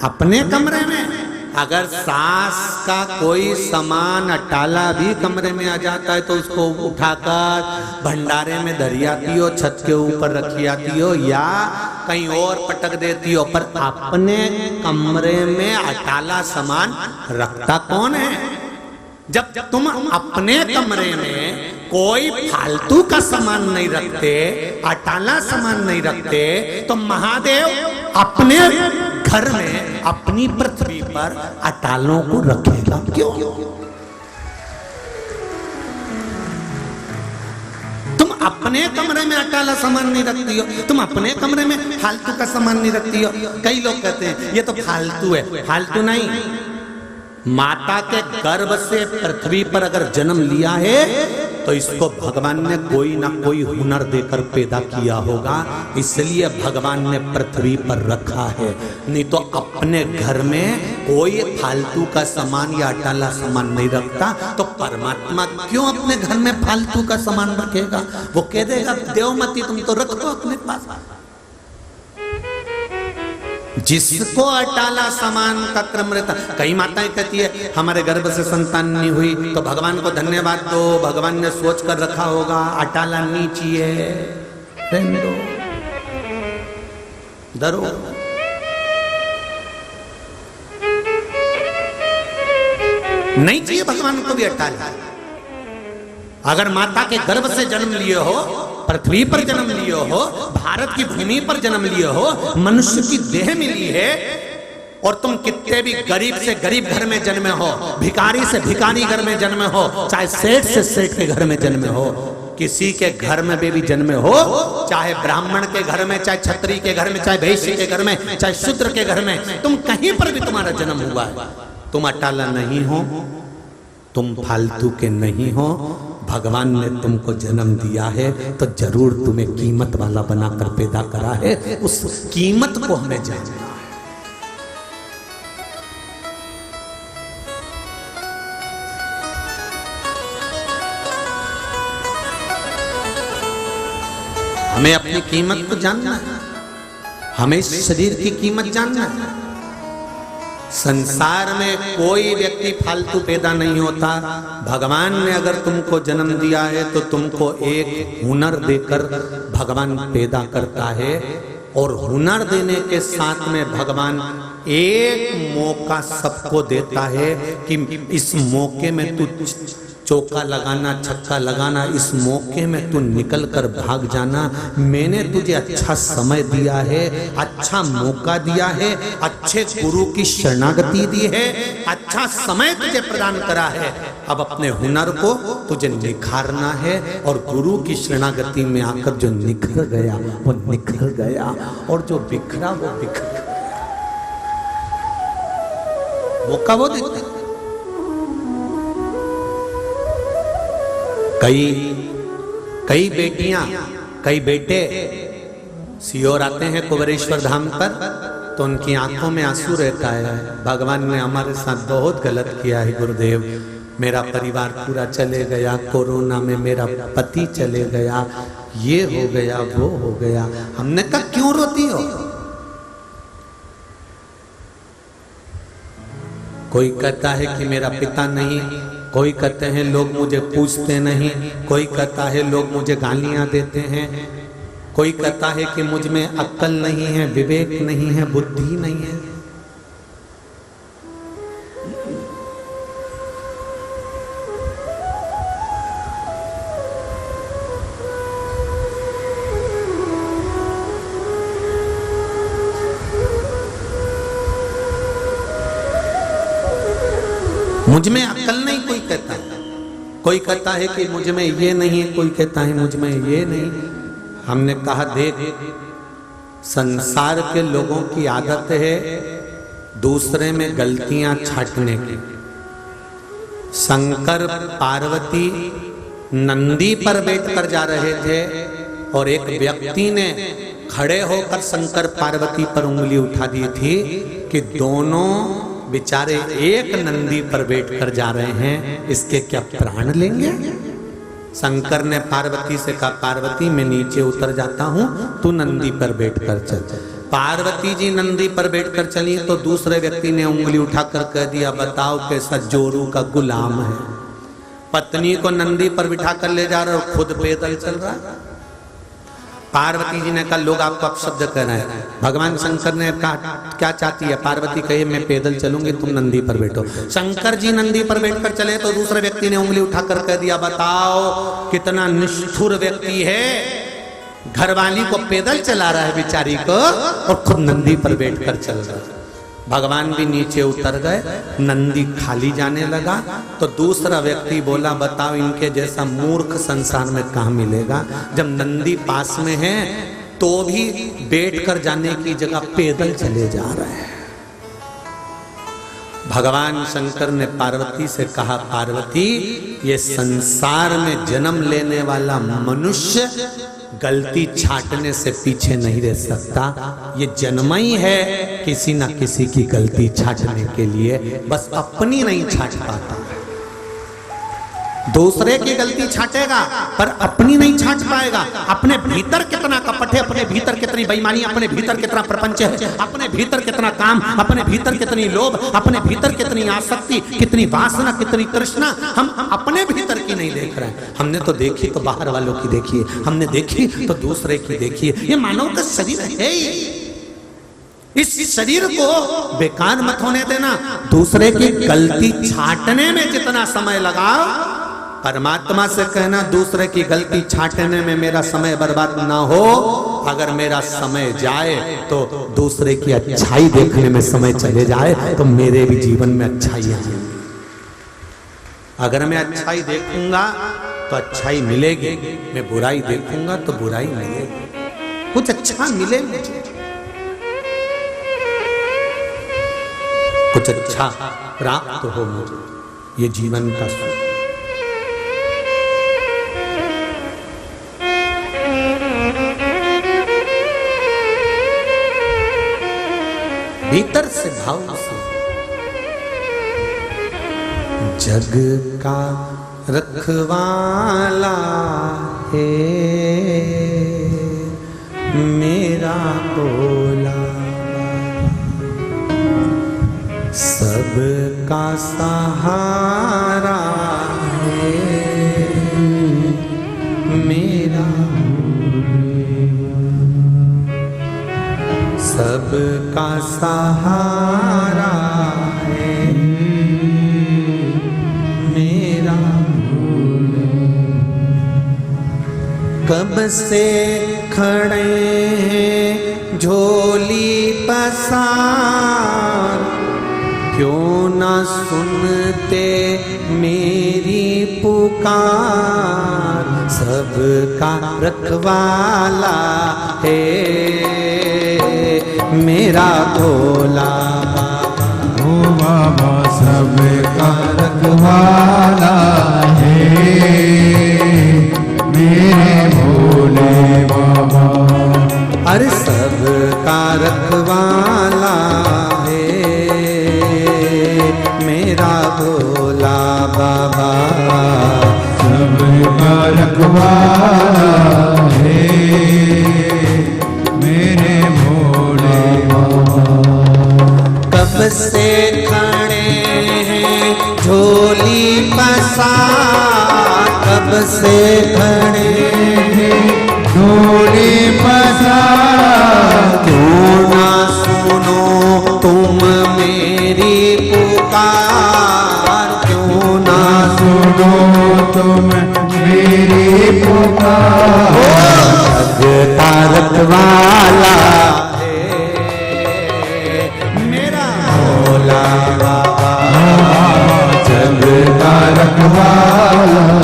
अपने कमरे में, अगर सास का कोई सामान अटाला भी कमरे में आ जाता है तो उसको उठाकर भंडारे में धरी आती हो, छत के ऊपर रखी आती हो या कहीं और पटक देती हो, पर अपने कमरे में अटाला सामान रखता कौन है? जब तुम अपने कमरे में कोई फालतू का सामान नहीं रखते, अटाला सामान नहीं रखते, तो महादेव अपने घर में, अपनी पृथ्वी पर अटालों को रखेगा क्यों? तुम अपने कमरे में अटाला सामान नहीं रखती हो, तुम अपने कमरे में फालतू का सामान नहीं रखती हो। कई लोग कहते हैं ये तो फालतू है। फालतू नहीं, माता के गर्भ से पृथ्वी पर अगर जन्म लिया है तो इसको भगवान ने कोई ना कोई हुनर देकर पैदा किया होगा, इसलिए भगवान ने पृथ्वी पर रखा है। नहीं तो अपने घर में कोई फालतू का सामान या अटाला सामान नहीं रखता, तो परमात्मा क्यों अपने घर में फालतू का सामान रखेगा? वो कह देगा देवमती तुम तो रखो अपने पास। जिसको अटाला सामान का क्रम रहता। कई माताएं कहती है हमारे गर्भ से संतान नहीं हुई, तो भगवान को धन्यवाद दो, भगवान ने सोच कर रखा होगा अटाला नहीं चाहिए, रहने दो, डरो। नहीं चाहिए भगवान को भी अटाला। अगर माता के गर्भ से जन्म लिए हो, पृथ्वी पर जन्म लिए हो, भारत की भूमि पर जन्म लिए हो, मनुष्य की देह मिली है, और तुम कितने भी गरीब से गरीब घर में जन्मे हो, भिखारी से भिखारी घर में जन्मे हो, चाहे सेठ से सेठ के घर में जन्मे हो, किसी के घर में भी जन्मे हो, चाहे ब्राह्मण के घर में, चाहे क्षत्रिय के घर में, चाहे वैश्य के घर में, चाहे शूद्र के घर में, तुम कहीं पर भी तुम्हारा जन्म हुआ है, तुम अटाला नहीं हो, तुम फालतू के नहीं हो। भगवान ने तुमको जन्म दिया है तो जरूर तुम्हें कीमत वाला बनाकर पैदा करा है, उस कीमत को हमें जानना है। हमें अपनी कीमत को जानना है, हमें इस शरीर की कीमत जानना है। संसार में कोई व्यक्ति फालतू पैदा नहीं होता। भगवान ने अगर तुमको जन्म दिया है तो तुमको एक हुनर देकर भगवान पैदा करता है, और हुनर देने के साथ में भगवान एक मौका सबको देता है कि इस मौके में तू चौका लगाना, छक्का लगाना, इस मौके में तू निकल कर भाग जाना। मैंने तुझे अच्छा समय दिया है, अच्छा मौका दिया है, अच्छे गुरु की शरणागति दी है, अच्छा समय तुझे प्रदान करा है। अब अपने हुनर को तुझे निखारना है, और गुरु की शरणागति में आकर जो निखर गया वो निखर गया, और जो बिखरा वो बिखर गया। मौका वो देता। कई बेटियां, कई बेटे सियोर आते हैं कुबेरेश्वर धाम पर, तो उनकी आंखों में आंसू रहता है। भगवान ने हमारे साथ बहुत गलत किया है गुरुदेव, मेरा परिवार पूरा चले गया, कोरोना में मेरा पति चले गया, ये हो गया, वो हो गया। हमने कहा क्यों रोती हो? कोई कहता है कि मेरा पिता नहीं, कोई कहते हैं लोग मुझे पूछते नहीं, कोई कहता है लोग मुझे गालियां देते हैं, कोई कहता है कि मुझ में अक्ल नहीं है, विवेक नहीं है, बुद्धि नहीं है। मुझ में अक्ल नहीं कोई कोई कहता है कि मुझ में ये नहीं है, कोई कहता है मुझ में ये नहीं। हमने कहा देख, संसार के लोगों की आदत है दूसरे में गलतियां छांटने की। शंकर पार्वती नंदी पर बैठकर जा रहे थे और एक व्यक्ति ने खड़े होकर शंकर पार्वती पर उंगली उठा दी थी कि दोनों बेचारे एक नंदी पर बैठकर जा रहे हैं, इसके क्या प्राण लेंगे। शंकर ने पार्वती से कहा, पार्वती मैं नीचे उतर जाता हूं, तू नंदी पर बैठकर चल। पार्वती जी नंदी पर बैठकर चली तो दूसरे व्यक्ति ने उंगली उठाकर कह दिया, बताओ कैसा जोरू का गुलाम है, पत्नी को नंदी पर बिठा कर ले जा रहा और खुद पैदल चल रहा है। पार्वती जी ने कहा, लोग आपको अपशब्द कह रहे हैं। भगवान शंकर ने कहा, क्या चाहती है? पार्वती कहे, मैं पैदल चलूंगी, तुम नंदी पर बैठो। शंकर जी नंदी पर बैठकर चले तो दूसरे व्यक्ति ने उंगली उठाकर कह दिया, बताओ कितना निष्ठुर व्यक्ति है, घरवाली को पैदल चला रहा है बेचारी को और खुद नंदी पर बैठकर चल रहा है। भगवान भी नीचे उतर गए, नंदी खाली जाने लगा तो दूसरा व्यक्ति बोला, बताओ इनके जैसा मूर्ख संसार में कहाँ मिलेगा। जब नंदी पास में है तो भी बैठकर जाने की जगह पैदल चले जा रहे हैं। भगवान शंकर ने पार्वती से कहा, पार्वती ये संसार में जन्म लेने वाला मनुष्य गलती छांटने से पीछे नहीं रह सकता। ये जन्म ही है किसी ना किसी की गलती छांटने के लिए, बस अपनी नहीं छांट पाता। दूसरे की गलती छांटेगा पर अपनी नहीं छांट पाएगा। अपने भीतर कितना कपट है, अपने भीतर कितनी बेईमानी, अपने भीतर कितना प्रपंच है, अपने भीतर कितना काम, अपने भीतर कितनी लोभ, अपने भीतर कितनी आसक्ति, कितनी वासना, कितनी तृष्णा, हम अपने भीतर की नहीं देख रहे हैं। हमने तो देखी तो बाहर वालों की देखी है, हमने देखी तो दूसरे की देखी है। ये मानव का शरीर है ही। इस शरीर को बेकार मत होने देना। दूसरे की गलती छांटने में जितना समय लगाओ, परमात्मा से कहना दूसरे की गलती छांटने में मेरा समय बर्बाद ना हो। अगर मेरा समय जाए तो दूसरे की अच्छाई देखने में समय चले जाए तो मेरे भी जीवन में अच्छाई आएगी। अगर मैं अच्छाई देखूंगा तो अच्छाई मिलेगी, मैं बुराई देखूंगा तो बुराई मिलेगी। कुछ अच्छा मिले मुझे, कुछ अच्छा प्राप्त हो मुझे, ये जीवन का सुख। भीतर से भाव से जग का रखवाला है मेरा भोला, सबका सहारा है मेरा, सबका सहारा है मेरा। कब से खड़े हैं झोली पसार, क्यों ना सुनते मेरी पुकार, सबका रखवाला है मेरा भोला बाबा। ओ बाबा सबका रखवाला है मेरे भोले बाबा। अरे सबका रखवाला है मेरा भोला बाबा, सबका रखवाला है मेरे भोले बाबा। कब से खड़े हैं झोली पसार, कब से खड़े हैं झोली पसार, क्यों ना सुनो तुम मेरी पुकार, क्यों ना सुनो तुम मेरी पुकार। जगता रखवाला है मेरा भोला बाबा, जगता रखवाला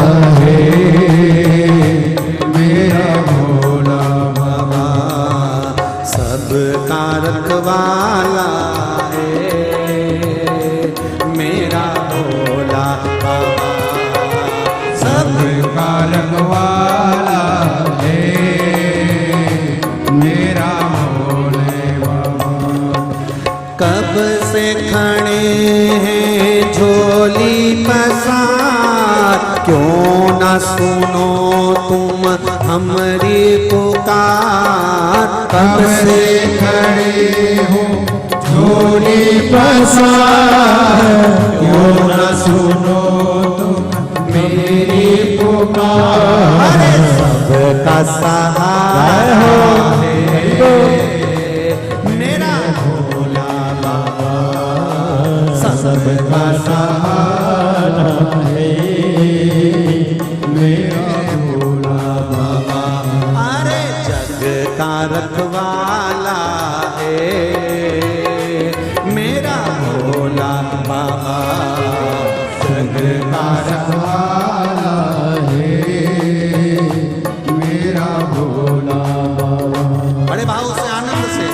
सबका रखवाला है मेरा भोले बाबा। कब से खड़े हैं झोली पसार, क्यों ना सुनो तुम हमारी पुकार। कब से खड़े हो झोली पसार, क्यों न सुनो तुम मेरी पुकार। सबका सहारा है मेरा भोला बाबा, सबका सहारा है मेरा भोला बाबा। अरे जग का रखवाला है मेरा भोला बाबा, जग का रखवाला है मेरा भोला बाबा। बड़े भाव से आनंद से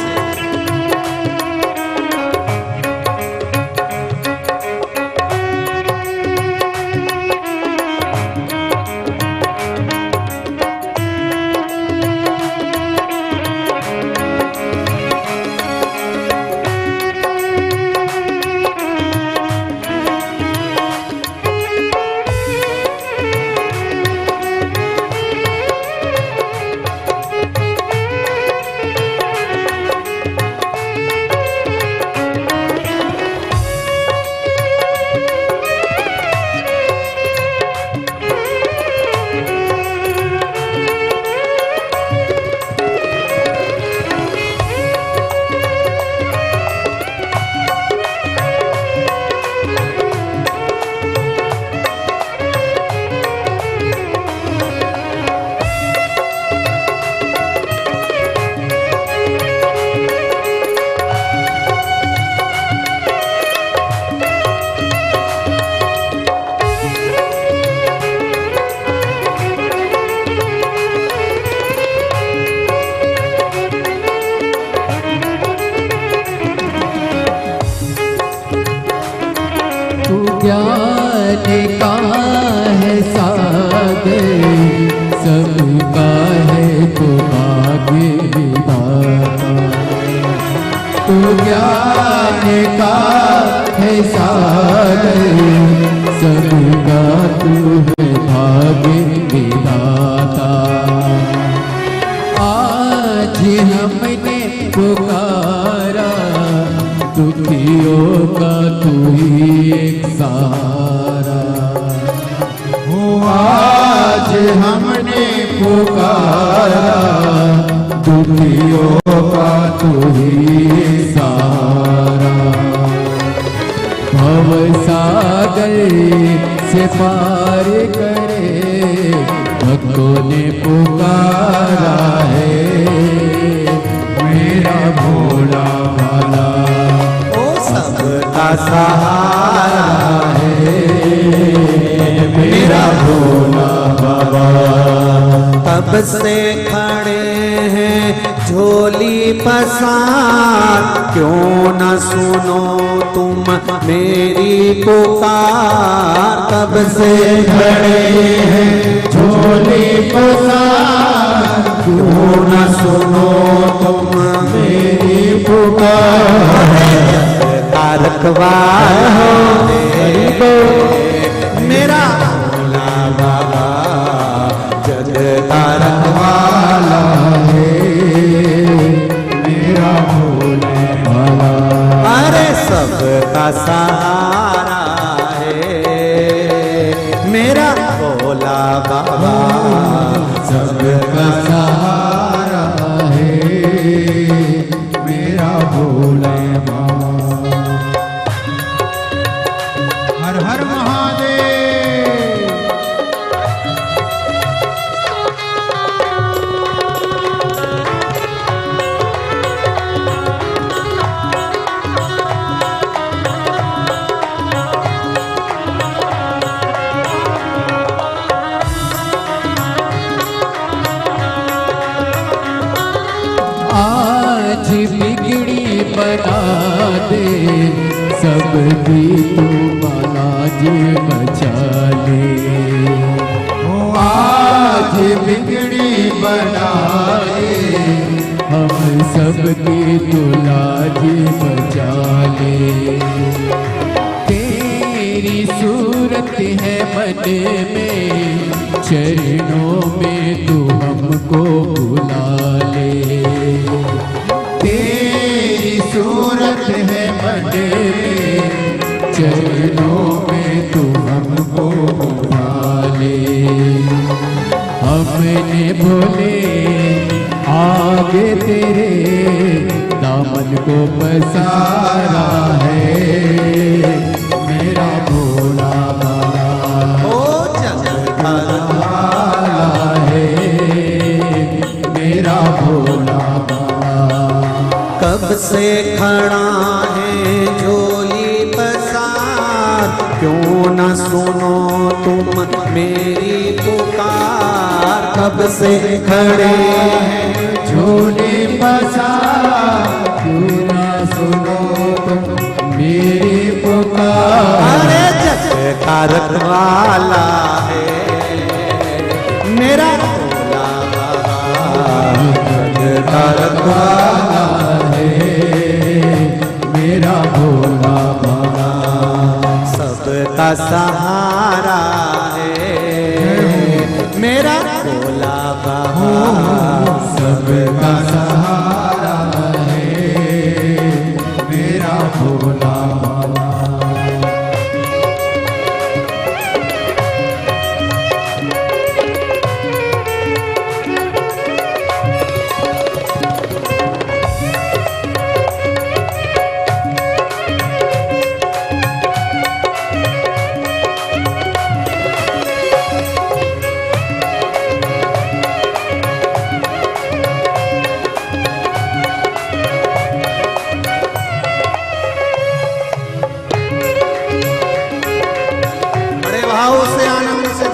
ज्ञान का है सागर, सबका है तो भाग्य विधाता। तू ज्ञान का है सागर, सबका तू है भाग्य विधाता। आज हमने पुकारा, दुखियों का तू ही एक सहारा। हो आज हमने पुकारा, दुखियों का तू ही सहारा। भव सागर से पार करे, भक्तों ने पुकारा है मेरा भोला भाला। सबका सहारा है मेरा भोला बाबा। तब से खड़े हैं झोली पसार, क्यों न सुनो तुम मेरी पुकार। तब से खड़े हैं झोली पसार, क्यों न सुनो तुम मेरी पुकार। रखवाला हो मेरा भोला बाबा, जग का रखवाला है मेरा भोले भाला। अरे सबका सहारा है मेरा भोला बाबा, सबका सहारा है मेरा भोले बाबा। हर हर महादेव। आज बिगड़ी बना दे, सबकी तू बालाजी बचा ले। बिगड़ी बनाए, हम सबकी तू लाज बचा ले। तेरी सूरत है मन में, चरणों में तू हमको बुला ले। तेरी सूरत है मन में, चरणों में तू हमको बुला ले। हमने बोले आगे तेरे दामन को पसारा है, मेरा भोला बाबा ओ जगत वाला है, मेरा भोला बाबा। कब से खड़ा है झोली पसार, क्यों न सुनो तुम मेरी पुकार। कब से खड़े हैं झोली पसार, क्यों ना सुनो तुम मेरी पुकार। अरे जगत वाला है मेरा भोला बाबा। जगत वाला है मेरा भोला बाबा। सबका सहारा है मेरा भोला बाबा। सबका सहारा है मेरा भोला बाबा। बड़े भाव से आनंद से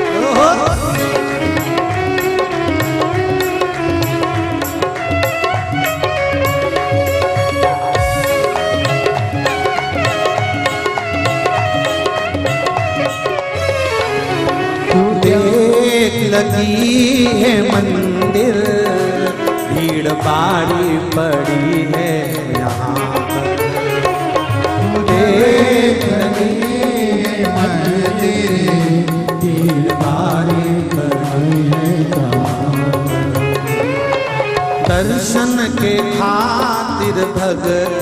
दोनों हाथ देख लगी है मंदिर, भीड़ भाड़ी पड़ी है यहाँ पर। देख लगी है मंदिर, भीड़ भाड़ी पड़ी है यहाँ पर। दर्शन के खातिर भगत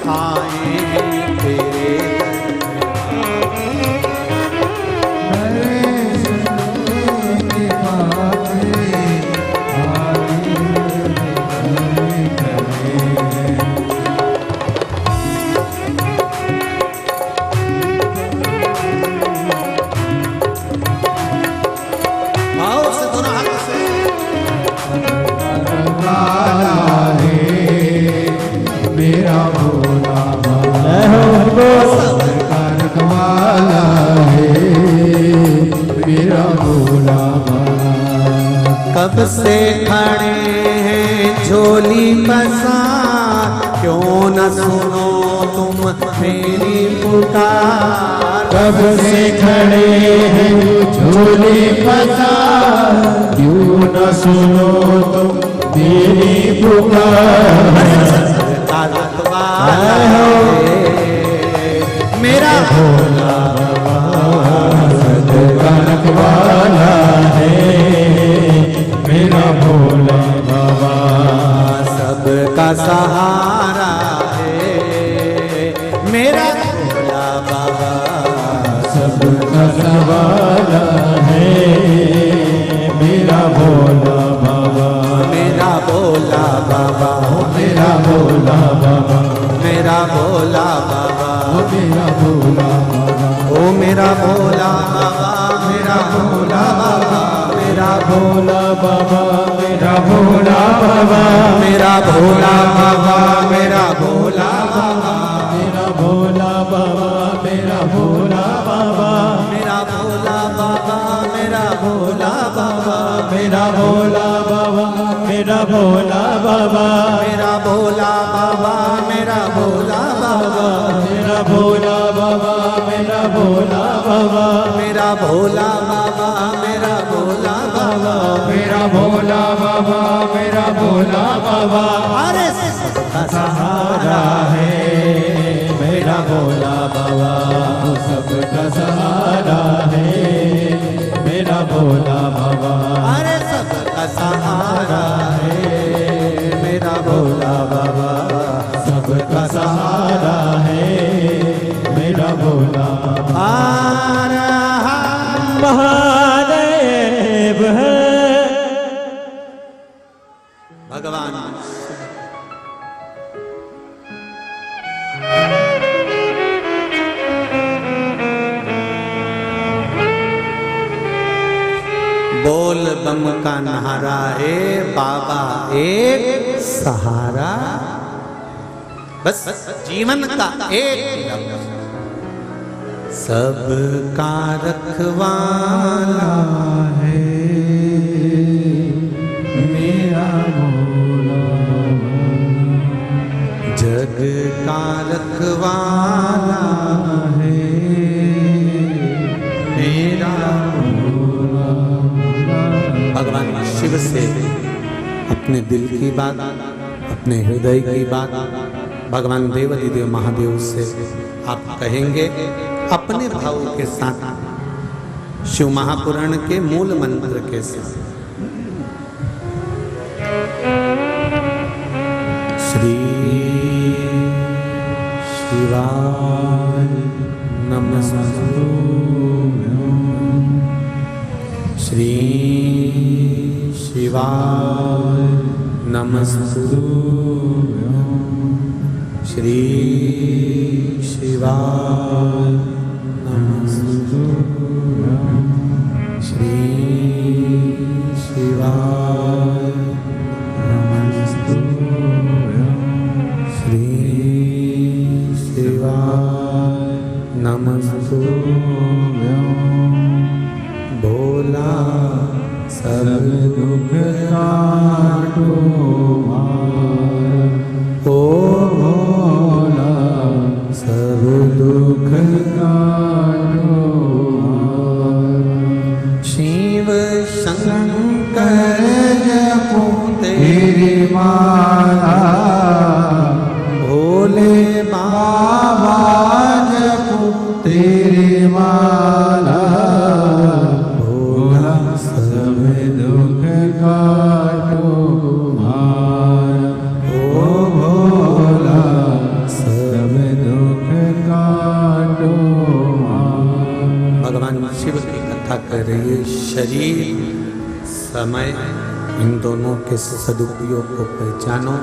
आए हैं तेरे भाव से दोनों हाथ से। वाला है मेरा भोला बाबा। सरकार वाला है मेरा भोला बाबा। कब से खड़े हैं झोली पसार, क्यों न सुनो तुम मेरी पुकार। कब से खड़े हैं झोली पसार, क्यों न सुनो तुम मेरी पुकार। तारक वाला है मेरा भोला कनक वाला है मेरा भोला बाबा। सबका सहारा है मेरा भोला बाबा। सबका सवाला है मेरा भोला बाबा। मेरा भोला बाबा मेरा भोला बाबा। मेरा भोला बाबा मेरा भोला बाबा। ओ मेरा भोला बाबा मेरा भोला बाबा मेरा भोला बाबा, मेरा भोला बाबा, मेरा भोला बाबा, मेरा भोला बाबा, मेरा भोला बाबा, मेरा भोला बाबा, मेरा भोला बाबा, मेरा भोला बाबा, मेरा भोला बाबा, मेरा भोला बाबा, मेरा भोला बाबा, मेरा भोला बाबा, मेरा भोला बाबा, मेरा भोला बाबा, मेरा भोला बाबा, मेरा भोला बाबा, मेरा भोला बाबा, मेरा भोला बाबा, अरे सबका सहारा है मेरा भोला बाबा, सबका सहारा है मेरा भोला बाबा, अरे सबका सहारा है मेरा भोला बाबा, सबका सहारा है मेरा भोला बाबा। महादेव है भगवान बोल बम का नारा है बाबा एक सहारा, बस जीवन का एक लक्ष्य, सबका रखवाला है मेरा भोला जग का रखवाला है मेरा। भगवान शिव से अपने दिल की बात, अपने हृदय की बात भगवान देवाधिदेव महादेव से आप कहेंगे अपने भाव के साथ, शिव महापुराण के मूल मंत्र के साथ। श्री शिवाय नमस्तु, श्री शिवाय नमस्तु, श्री शिवाय नमस्तु, श्री शिवाय नमस्तु, श्री शिवाय नमस्तु। भोला सब दुख काटो ओ भोला सब दुख काटो। शिव शंकर जपो तेरी माला, भोले बाबा जपो तेरी माला, भोला सब दुख काटो ओ भोला सब दुख काटो। भगवान शिव की कथा कर रही है। शरीर समय इन दोनों के सदुपयोग को पहचानो,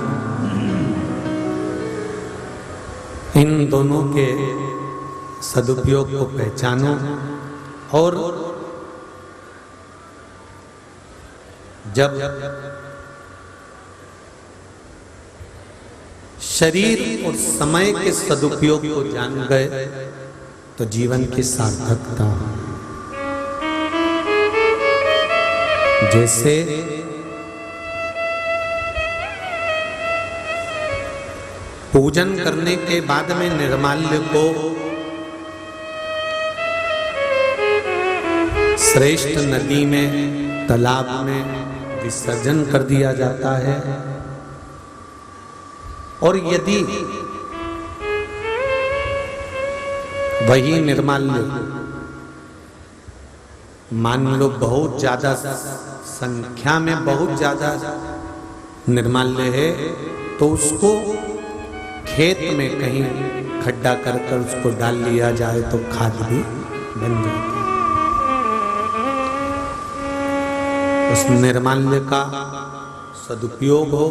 इन दोनों के सदुपयोग को पहचानो और जब शरीर और समय के सदुपयोग को जान गए तो जीवन की सार्थकता। जैसे पूजन करने के बाद में निर्माल्य को श्रेष्ठ नदी में, तालाब में विसर्जन कर दिया जाता है। और यदि वही निर्माल्य मान लो बहुत ज्यादा संख्या में बहुत ज्यादा निर्माल्य है तो उसको खेत में कहीं खड्डा कर उसको डाल लिया जाए तो खाद भी बन जाती है। उस निर्माल्य का सदुपयोग हो।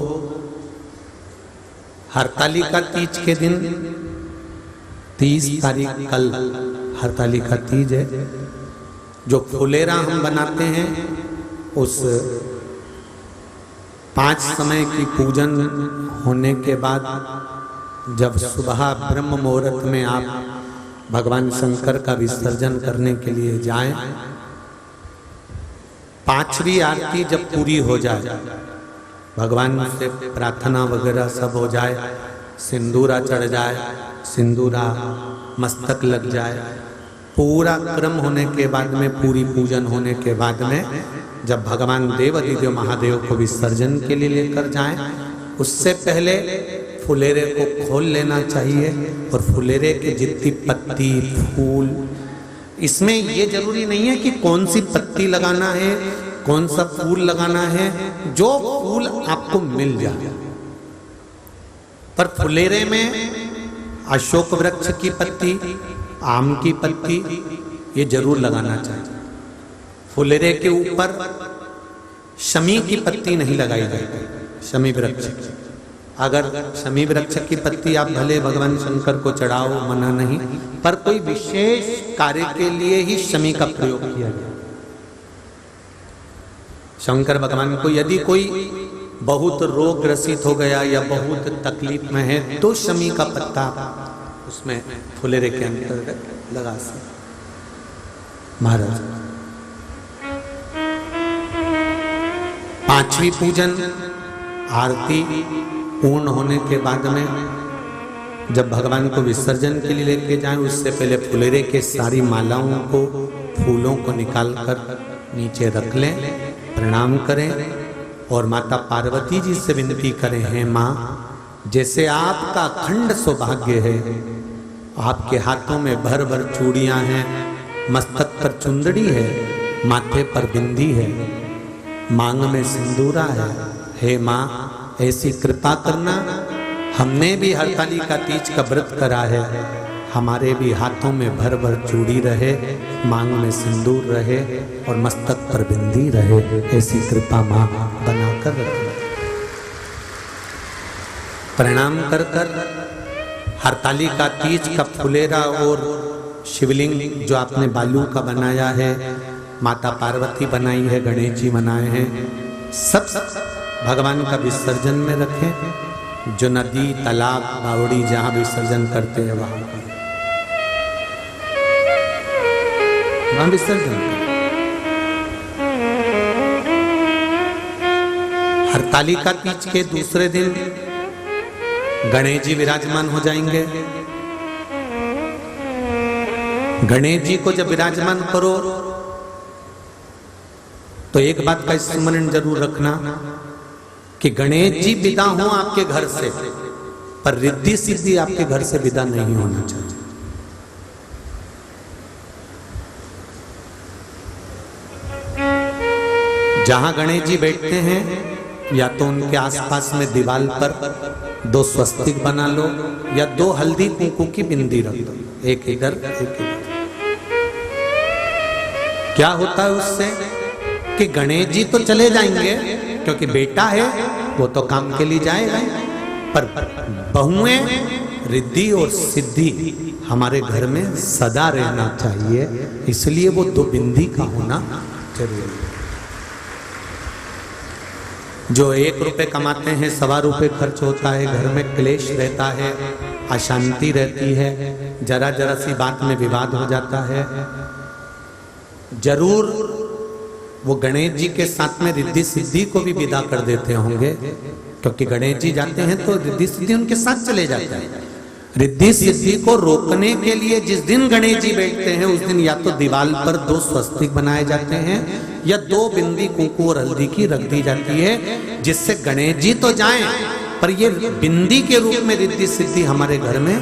हरतालिका तीज के दिन 30 तारीख कल हरतालिका तीज है। जो फुलेरा हम बनाते हैं उस 5 समय की पूजन होने के बाद जब सुबह ब्रह्म मुहूर्त में आप भगवान शंकर का विसर्जन करने के लिए जाएं, 5वीं आरती जब पूरी हो जाए, भगवान से प्रार्थना वगैरह सब हो जाए, सिंदूरा चढ़ जाए, सिंदूरा मस्तक लग जाए, पूरा क्रम होने के बाद में, पूरी पूजन होने के बाद में जब भगवान देवादिदेव महादेव को विसर्जन के लिए लेकर जाएं, उससे पहले फुलेरे को खोल लेना चाहिए। और फुलेरे के जितनी पत्ती फूल, इसमें ये जरूरी नहीं है कि कौन सी पत्ती लगाना है, कौन सा फूल लगाना है, जो फूल आपको मिल जाए। पर फुलेरे में अशोक वृक्ष की पत्ती, आम की पत्ती ये जरूर लगाना चाहिए। फुलेरे के ऊपर शमी की पत्ती नहीं लगाई जाएगी, शमी वृक्ष। अगर शमी वृक्ष की पत्ती आप भले भगवान शंकर को चढ़ाओ, मना नहीं, पर कोई विशेष कार्य के लिए ही शमी का प्रयोग किया गया। शंकर भगवान को यदि कोई बहुत रोग ग्रसित हो गया या बहुत तकलीफ में है तो शमी का पत्ता उसमें फुलेरे के अंतर्गत लगा सकते। महाराज 5वीं पूजन आरती पूर्ण होने के बाद में जब भगवान को विसर्जन के लिए लेके जाएं, उससे पहले फुलेरे के सारी मालाओं को, फूलों को निकाल कर नीचे रख लें, प्रणाम करें और माता पार्वती जी से विनती करें, हैं माँ, जैसे आपका अखंड सौभाग्य है, आपके हाथों में भर भर चूड़ियां हैं, मस्तक पर चुंदड़ी है, माथे पर बिंदी है, मांग में सिंदूरा है, हे माँ ऐसी कृपा करना, हमने भी हरतालिका तीज का व्रत करा है, हमारे भी हाथों में भर भर चूड़ी रहे, मांग में सिंदूर रहे और मस्तक पर बिंदी रहे, ऐसी कृपा माँ बनाकर रखे। प्रणाम कर कर हरतालिका तीज का फुलेरा और शिवलिंग जो आपने बालू का बनाया है, माता पार्वती बनाई है, गणेश जी बनाए हैं, सब भगवान का विसर्जन में रखें। जो नदी, तालाब, बावड़ी जहां विसर्जन करते हैं वहां विसर्जन करें। हरतालिका तीज के दूसरे दिन गणेश जी विराजमान हो जाएंगे। गणेश जी को जब विराजमान करो तो एक बात का स्मरण जरूर रखना कि गणेश जी विदा हो आपके घर से, पर रिद्धि सिद्धि आपके घर से विदा नहीं होना चाहिए। जहां गणेश जी बैठते हैं या तो उनके आसपास में दीवार पर 2 स्वस्तिक बना लो या 2 हल्दी कुंकू की बिंदी रख दो, एक इधर एक इधर। क्या होता है उससे कि गणेश जी तो चले जाएंगे क्योंकि बेटा है वो तो काम के लिए जाएगा, पर बहुएं रिद्धि और सिद्धि हमारे घर में सदा रहना चाहिए, इसलिए वो 2 बिंदी का होना जरूरी है। जो 1 रुपए कमाते हैं 1.25 रुपए खर्च होता है, घर में क्लेश रहता है, अशांति रहती है, जरा जरा सी बात में विवाद हो जाता है। जरूर वो गणेश जी के साथ में रिद्धि सिद्धि को भी विदा कर देते होंगे, क्योंकि गणेश जी जाते हैं तो रिद्धि सिद्धि उनके साथ चले जाते हैं। रिद्धि सिद्धि को रोकने के लिए जिस दिन गणेश जी बैठते हैं उस दिन या तो दीवार पर 2 स्वस्तिक बनाए जाते हैं या 2 बिंदी कुंकू और हल्दी की रख दी जाती है, जिससे गणेश जी तो जाएं पर ये बिंदी के रूप में रिद्धि सिद्धि हमारे घर में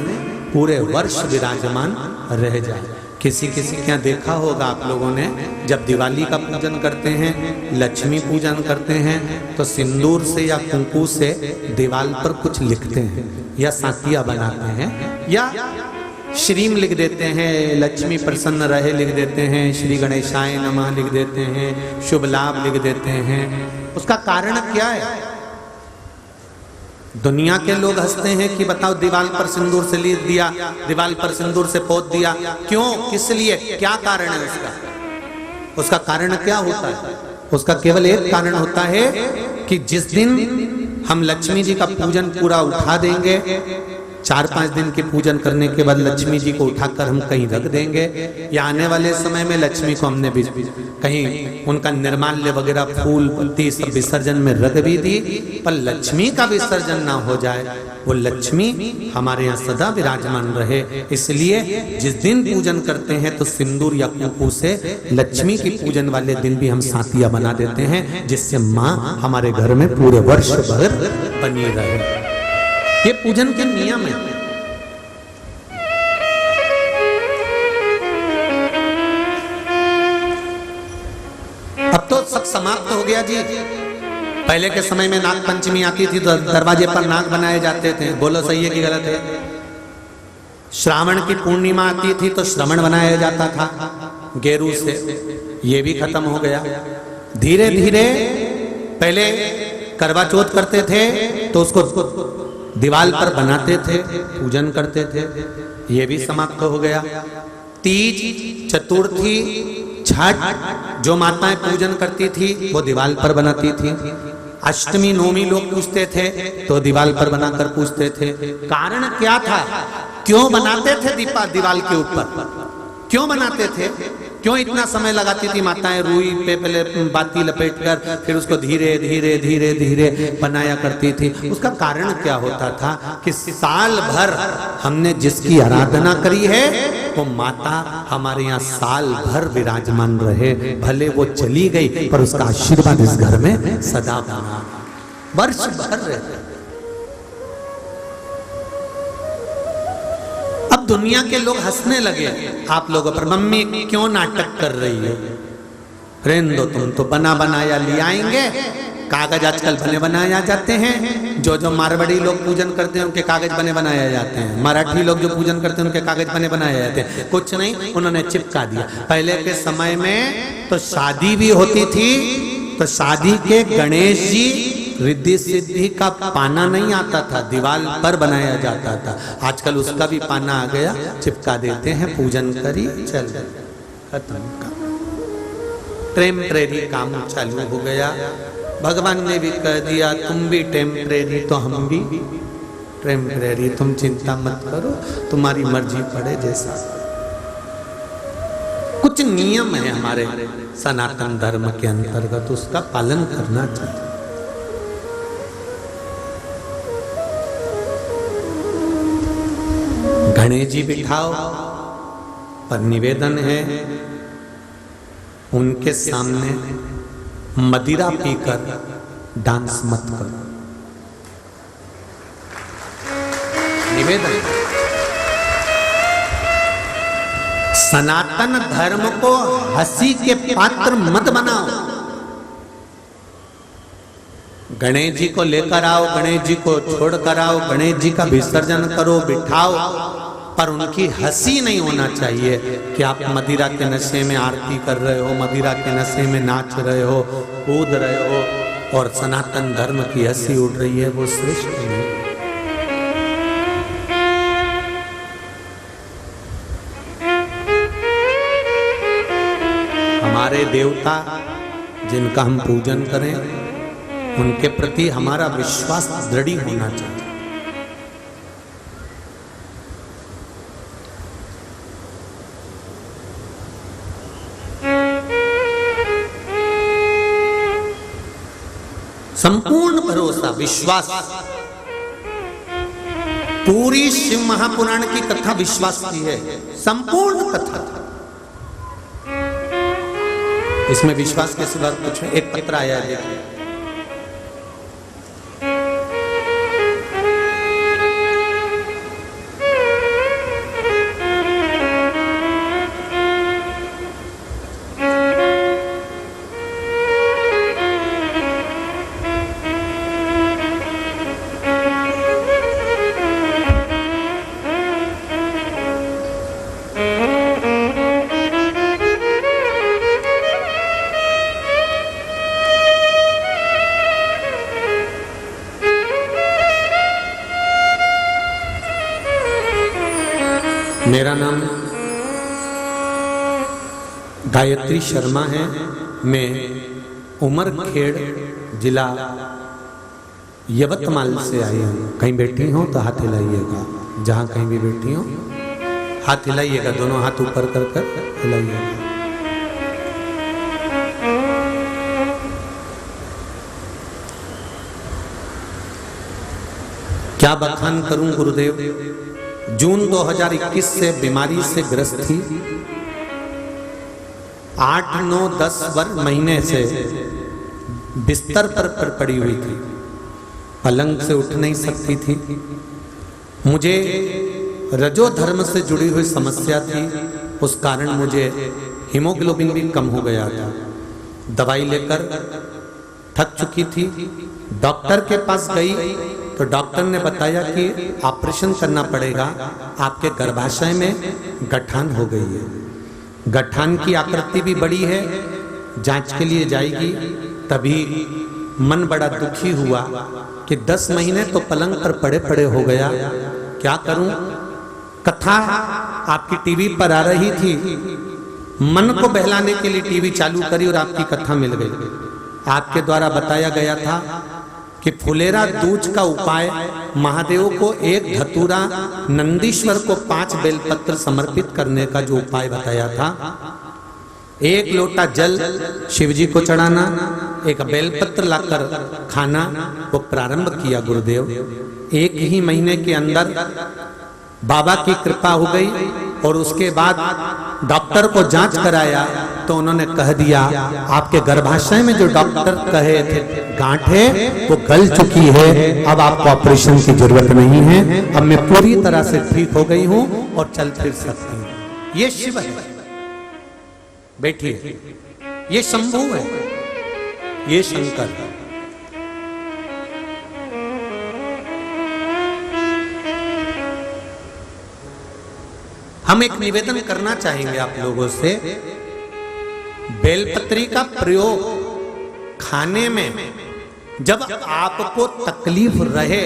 पूरे वर्ष विराजमान रह जाए। किसी किसी के यहाँ देखा होगा आप लोगों ने, जब दिवाली का पूजन करते हैं, लक्ष्मी पूजन करते हैं, तो सिंदूर से या कुंकू से दीवार पर कुछ लिखते हैं या सातिया बनाते हैं या श्रीम लिख देते हैं, लक्ष्मी प्रसन्न रहे लिख देते हैं, श्री गणेशाय नमः लिख देते हैं, शुभ लाभ लिख देते हैं। उसका कारण क्या है? दुनिया के लोग हंसते हैं कि बताओ दीवार पर सिंदूर से लिख दिया, दीवार पर सिंदूर से पोत दिया, क्यों, किस लिए, क्या कारण है उसका? उसका कारण क्या होता है? उसका केवल एक कारण होता है कि जिस दिन हम लक्ष्मी जी का पूजन पूरा उठा देंगे, 4-5 दिन के पूजन करने के बाद लक्ष्मी जी को उठाकर हम कहीं रख देंगे, या आने वाले समय में लक्ष्मी को हमने भी कहीं उनका निर्माल्य वगैरह फूल पत्ती सब विसर्जन में रख भी दी, पर लक्ष्मी का विसर्जन ना हो जाए, वो लक्ष्मी हमारे यहाँ सदा विराजमान रहे। इसलिए जिस दिन पूजन करते हैं तो सिंदूर या कुंकू से लक्ष्मी की पूजन वाले दिन भी हम साथिया बना देते हैं, जिससे माँ हमारे घर में पूरे वर्ष भर बनी रहे। ये पूजन के नियम है। अब तो सब समाप्त हो गया जी। पहले के समय में नाग पंचमी आती थी तो दरवाजे पर नाग बनाए जाते थे। बोलो सही है कि गलत है? श्रावण की पूर्णिमा आती थी तो श्रवण बनाया जाता था गेरू से, ये भी खत्म हो गया। धीरे धीरे पहले करवा चौथ करते थे तो उसको दीवाल पर बनाते थे, पूजन करते थे, ये भी समाप्त हो गया। तीज, चतुर्थी, छठ जो माताएं पूजन करती थी वो दीवाल पर बनाती थी। अष्टमी नवमी लोग पूजते थे तो दीवाल पर बनाकर पूजते थे। कारण क्या था? क्यों बनाते थे दीवाल के ऊपर? क्यों बनाते थे? क्यों इतना समय लगाती थी माताएं रुई पे पहले बाती लपेटकर फिर उसको धीरे धीरे धीरे धीरे बनाया करती थी? उसका कारण क्या होता था कि साल भर हमने जिसकी आराधना करी है वो माता हमारे यहाँ साल भर विराजमान रहे। भले वो चली गई पर उसका आशीर्वाद इस घर में सदा बना, वर्ष भर रहे। अब दुनिया के लोग हंसने लगे आप लोगों पर, मम्मी क्यों नाटक कर रही हो? रहने दो, तुम तो बना बनाया ले आएंगे। कागज आजकल बने बनाए जाते हैं। जो मारवाड़ी लोग पूजन करते हैं उनके कागज बने बनाए जाते हैं। मराठी लोग जो पूजन करते हैं उनके कागज बने बनाए जाते हैं। कुछ नहीं, उन्होंने चिपका दिया। पहले के समय में तो शादी भी होती थी तो शादी के गणेश जी रिद्धि सिद्धि का पाना नहीं आता था, दीवार पर बनाया जाता था। आजकल उसका भी पाना आ गया, चिपका देते हैं, पूजन करी चल खत्म का टेम्परेरी काम चालू हो गया। भगवान ने भी कह दिया तुम भी टेम्परेरी तो हम भी टेम्परेरी, तुम चिंता मत करो, तुम्हारी मर्जी पड़े जैसा। कुछ नियम है हमारे सनातन धर्म के अंतर्गत, उसका पालन करना चाहिए। गणेश जी बिठाओ, पर निवेदन है उनके सामने मदिरा पीकर डांस मत करो। निवेदन, सनातन धर्म को हंसी के पात्र मत बनाओ। गणेश जी को लेकर आओ, गणेश जी को छोड़कर आओ, गणेश जी का विसर्जन करो, बिठाओ, पर उनकी हंसी नहीं होना चाहिए कि आप मदिरा के नशे में आरती कर रहे हो, मदिरा के नशे में नाच रहे हो, कूद रहे हो और सनातन धर्म की हंसी उड़ रही है, वो श्रेष्ठ नहीं। हमारे देवता जिनका हम पूजन करें उनके प्रति हमारा विश्वास दृढ़ होना चाहिए। संपूर्ण भरोसा, विश्वास। पूरी शिव महापुराण की कथा विश्वास की है, संपूर्ण कथा। इसमें विश्वास के सिवा कुछ है। एक पत्र आया है, देखिए। मेरा नाम गायत्री शर्मा है। मैं उमरखेड़ जिला यवतमाल से आई हूँ। कहीं बैठी हो तो हाथ हिलाइएगा, जहाँ कहीं भी बैठी हो हाथ हिलाइएगा, दोनों हाथ ऊपर कर कर हिलाइएगा। क्या बखान करूं गुरुदेव। जून 2021 से बीमारी से ग्रस्त थी। 8, 9, 10 महीने से बिस्तर पर पड़ी हुई थी, पलंग से उठ नहीं सकती थी। मुझे रजो धर्म से जुड़ी हुई समस्या थी, उस कारण मुझे हीमोग्लोबिन भी कम हो गया था। दवाई लेकर थक चुकी थी। डॉक्टर के पास गई तो डॉक्टर ने बताया कि ऑपरेशन करना पड़ेगा, आपके गर्भाशय में गठान हो गई है। गठान की आकृति भी बड़ी है, जांच के लिए जाएगी। तभी मन बड़ा दुखी हुआ कि 10 महीने तो पलंग पर पड़े पड़े हो गया, क्या करूं। कथा आपकी टीवी पर आ रही थी, मन को बहलाने के लिए टीवी चालू करी और आपकी कथा मिल गई। आपके द्वारा बताया गया था कि फुलेरा दूज का उपाय, महादेव को 1 धतूरा, नंदीश्वर को 5 बेलपत्र समर्पित करने का जो उपाय बताया था, 1 लोटा जल शिवजी को चढ़ाना, 1 बेलपत्र लाकर खाना, वो प्रारंभ किया गुरुदेव। 1 ही महीने के अंदर बाबा की कृपा हो गई और उसके बाद डॉक्टर को जांच कराया तो उन्होंने कह दिया आपके गर्भाशय में जो डॉक्टर कहे थे गांठ है वो गल चुकी है, अब आपको ऑपरेशन की जरूरत नहीं है, अब मैं पूरी तरह से ठीक हो गई हूं और चल फिर सकती हूं। ये शिव है, बैठिए। ये शंभु है, ये शंकर है। हम एक निवेदन करना चाहेंगे आप लोगों से, बेलपत्री का प्रयोग खाने में जब आपको तकलीफ रहे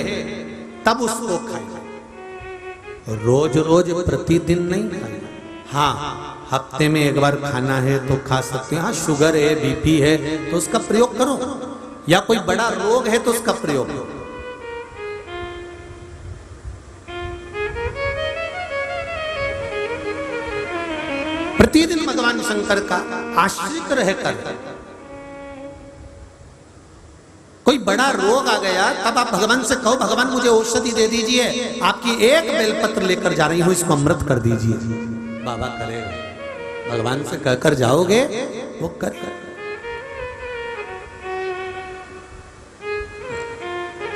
तब उसको खाइए, रोज रोज प्रतिदिन नहीं खाइए। हाँ, हफ्ते में 1 बार खाना है तो खा सकते हैं। हाँ, शुगर है, बीपी है तो उसका प्रयोग करो, या कोई बड़ा रोग है तो उसका प्रयोग करो। प्रतिदिन भगवान शंकर का आश्रित रहकर, कोई बड़ा रोग आ गया तब आप भगवान से कहो भगवान मुझे औषधि दे दीजिए, आपकी 1 बेलपत्र लेकर जा रही हूं, इसको अमृत कर दीजिए। बाबा करेगा, भगवान से कहकर जाओगे वो करेगा।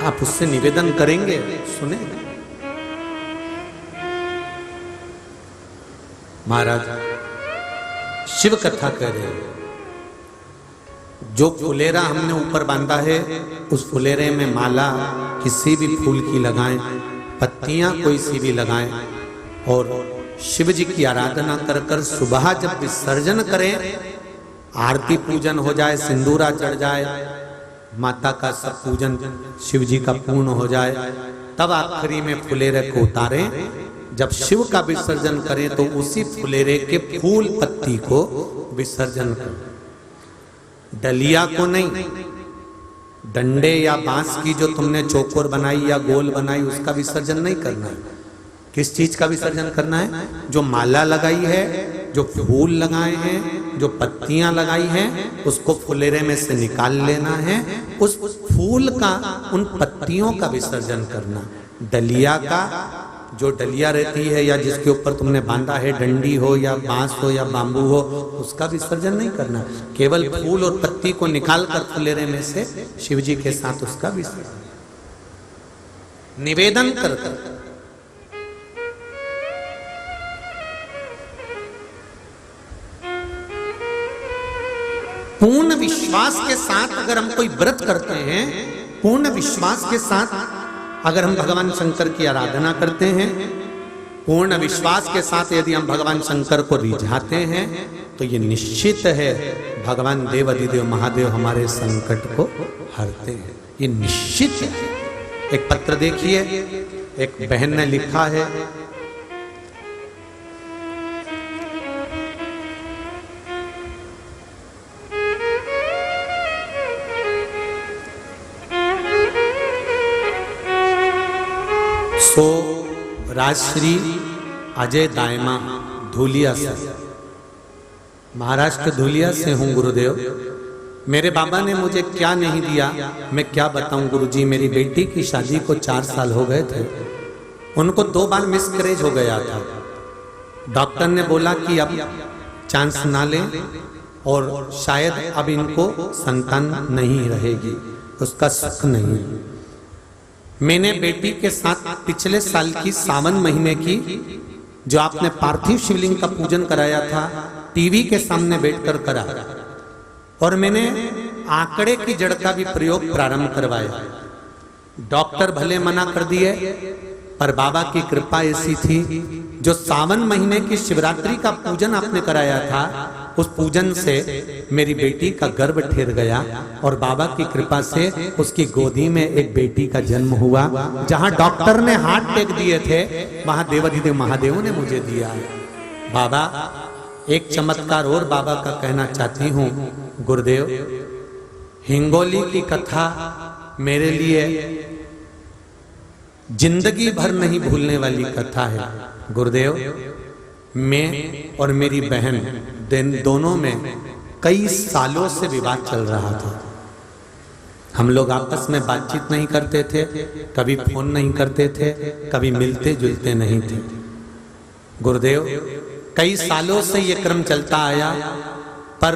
आप उससे निवेदन करेंगे, सुनेंगे। महाराज शिव कथा कह रहे हैं, जो फुलेरा हमने ऊपर बांधा है उस फुलेरे में माला किसी भी फूल की लगाएं, पत्तियां कोई सी भी लगाएं और शिव जी की आराधना कर कर सुबह जब विसर्जन करें, आरती पूजन हो जाए, सिंदूरा चढ़ जाए, माता का सब पूजन शिव जी का पूर्ण हो जाए, तब आखिरी में फुलेरे को उतारें। जब शिव का विसर्जन करें तो उसी फुलेरे के फूल पत्ती को विसर्जन करें, डलिया को नहीं। डंडे या बांस की जो तुमने चौकोर बनाई या गोल बनाई उसका विसर्जन नहीं करना है। किस चीज का विसर्जन करना है? जो माला लगाई है, जो फूल लगाए हैं, जो पत्तियां लगाई हैं, उसको फुलेरे में से निकाल लेना है, उस फूल का, उन पत्तियों का विसर्जन करना। डलिया का, जो डलिया रहती है या जिसके ऊपर तुमने बांधा है, डंडी हो या बांस हो या बांबू हो, उसका विसर्जन नहीं करना। केवल फूल और पत्ती को निकाल कर फुलेरे में से शिव जी के साथ उसका विसर्जन निवेदन कर कर। पूर्ण विश्वास के साथ अगर हम कोई व्रत करते हैं, पूर्ण विश्वास के साथ अगर हम भगवान शंकर की आराधना करते हैं, पूर्ण विश्वास के साथ यदि हम भगवान शंकर को रिझाते हैं, तो ये निश्चित है भगवान देव अधिदेव महादेव हमारे संकट को हरते हैं। ये निश्चित है। एक पत्र देखिए, एक बहन ने लिखा है, सो राजश्री अजय दायमा धूलिया से, महाराष्ट्र धूलिया से हूँ गुरुदेव। मेरे बाबा ने मुझे क्या नहीं दिया मैं क्या बताऊं गुरुजी। मेरी बेटी की शादी को 4 साल हो गए थे, उनको 2 बार मिसकैरेज हो गया था। डॉक्टर ने बोला कि अब चांस ना लें और शायद अब इनको संतान नहीं रहेगी, उसका सुख नहीं। मैंने बेटी के साथ पिछले साल की सावन महीने की जो आपने पार्थिव शिवलिंग का पूजन कराया था टीवी के सामने बैठकर करा, और मैंने आंकड़े की जड़ का भी प्रयोग प्रारंभ करवाया। डॉक्टर भले मना कर दिए पर बाबा की कृपा ऐसी थी, जो सावन महीने की शिवरात्रि का पूजन आपने कराया था उस पूजन से मेरी बेटी का गर्भ ठहर गया और बाबा की कृपा से उसकी गोदी में एक बेटी का जन्म हुआ। जहां डॉक्टर ने हाथ टेक दिए थे वहां देवाधिदेव महादेव ने मुझे दिया। बाबा एक चमत्कार और बाबा का कहना चाहती हूँ गुरुदेव। हिंगोली की कथा मेरे लिए जिंदगी भर नहीं भूलने वाली कथा है गुरुदेव। मैं और मेरी बहन दोनों में कई सालों से विवाद चल रहा था। हम लोग आपस में बातचीत नहीं करते थे, कभी फोन नहीं करते थे, कभी मिलते जुलते नहीं थे गुरुदेव। कई सालों से ये क्रम चलता आया, पर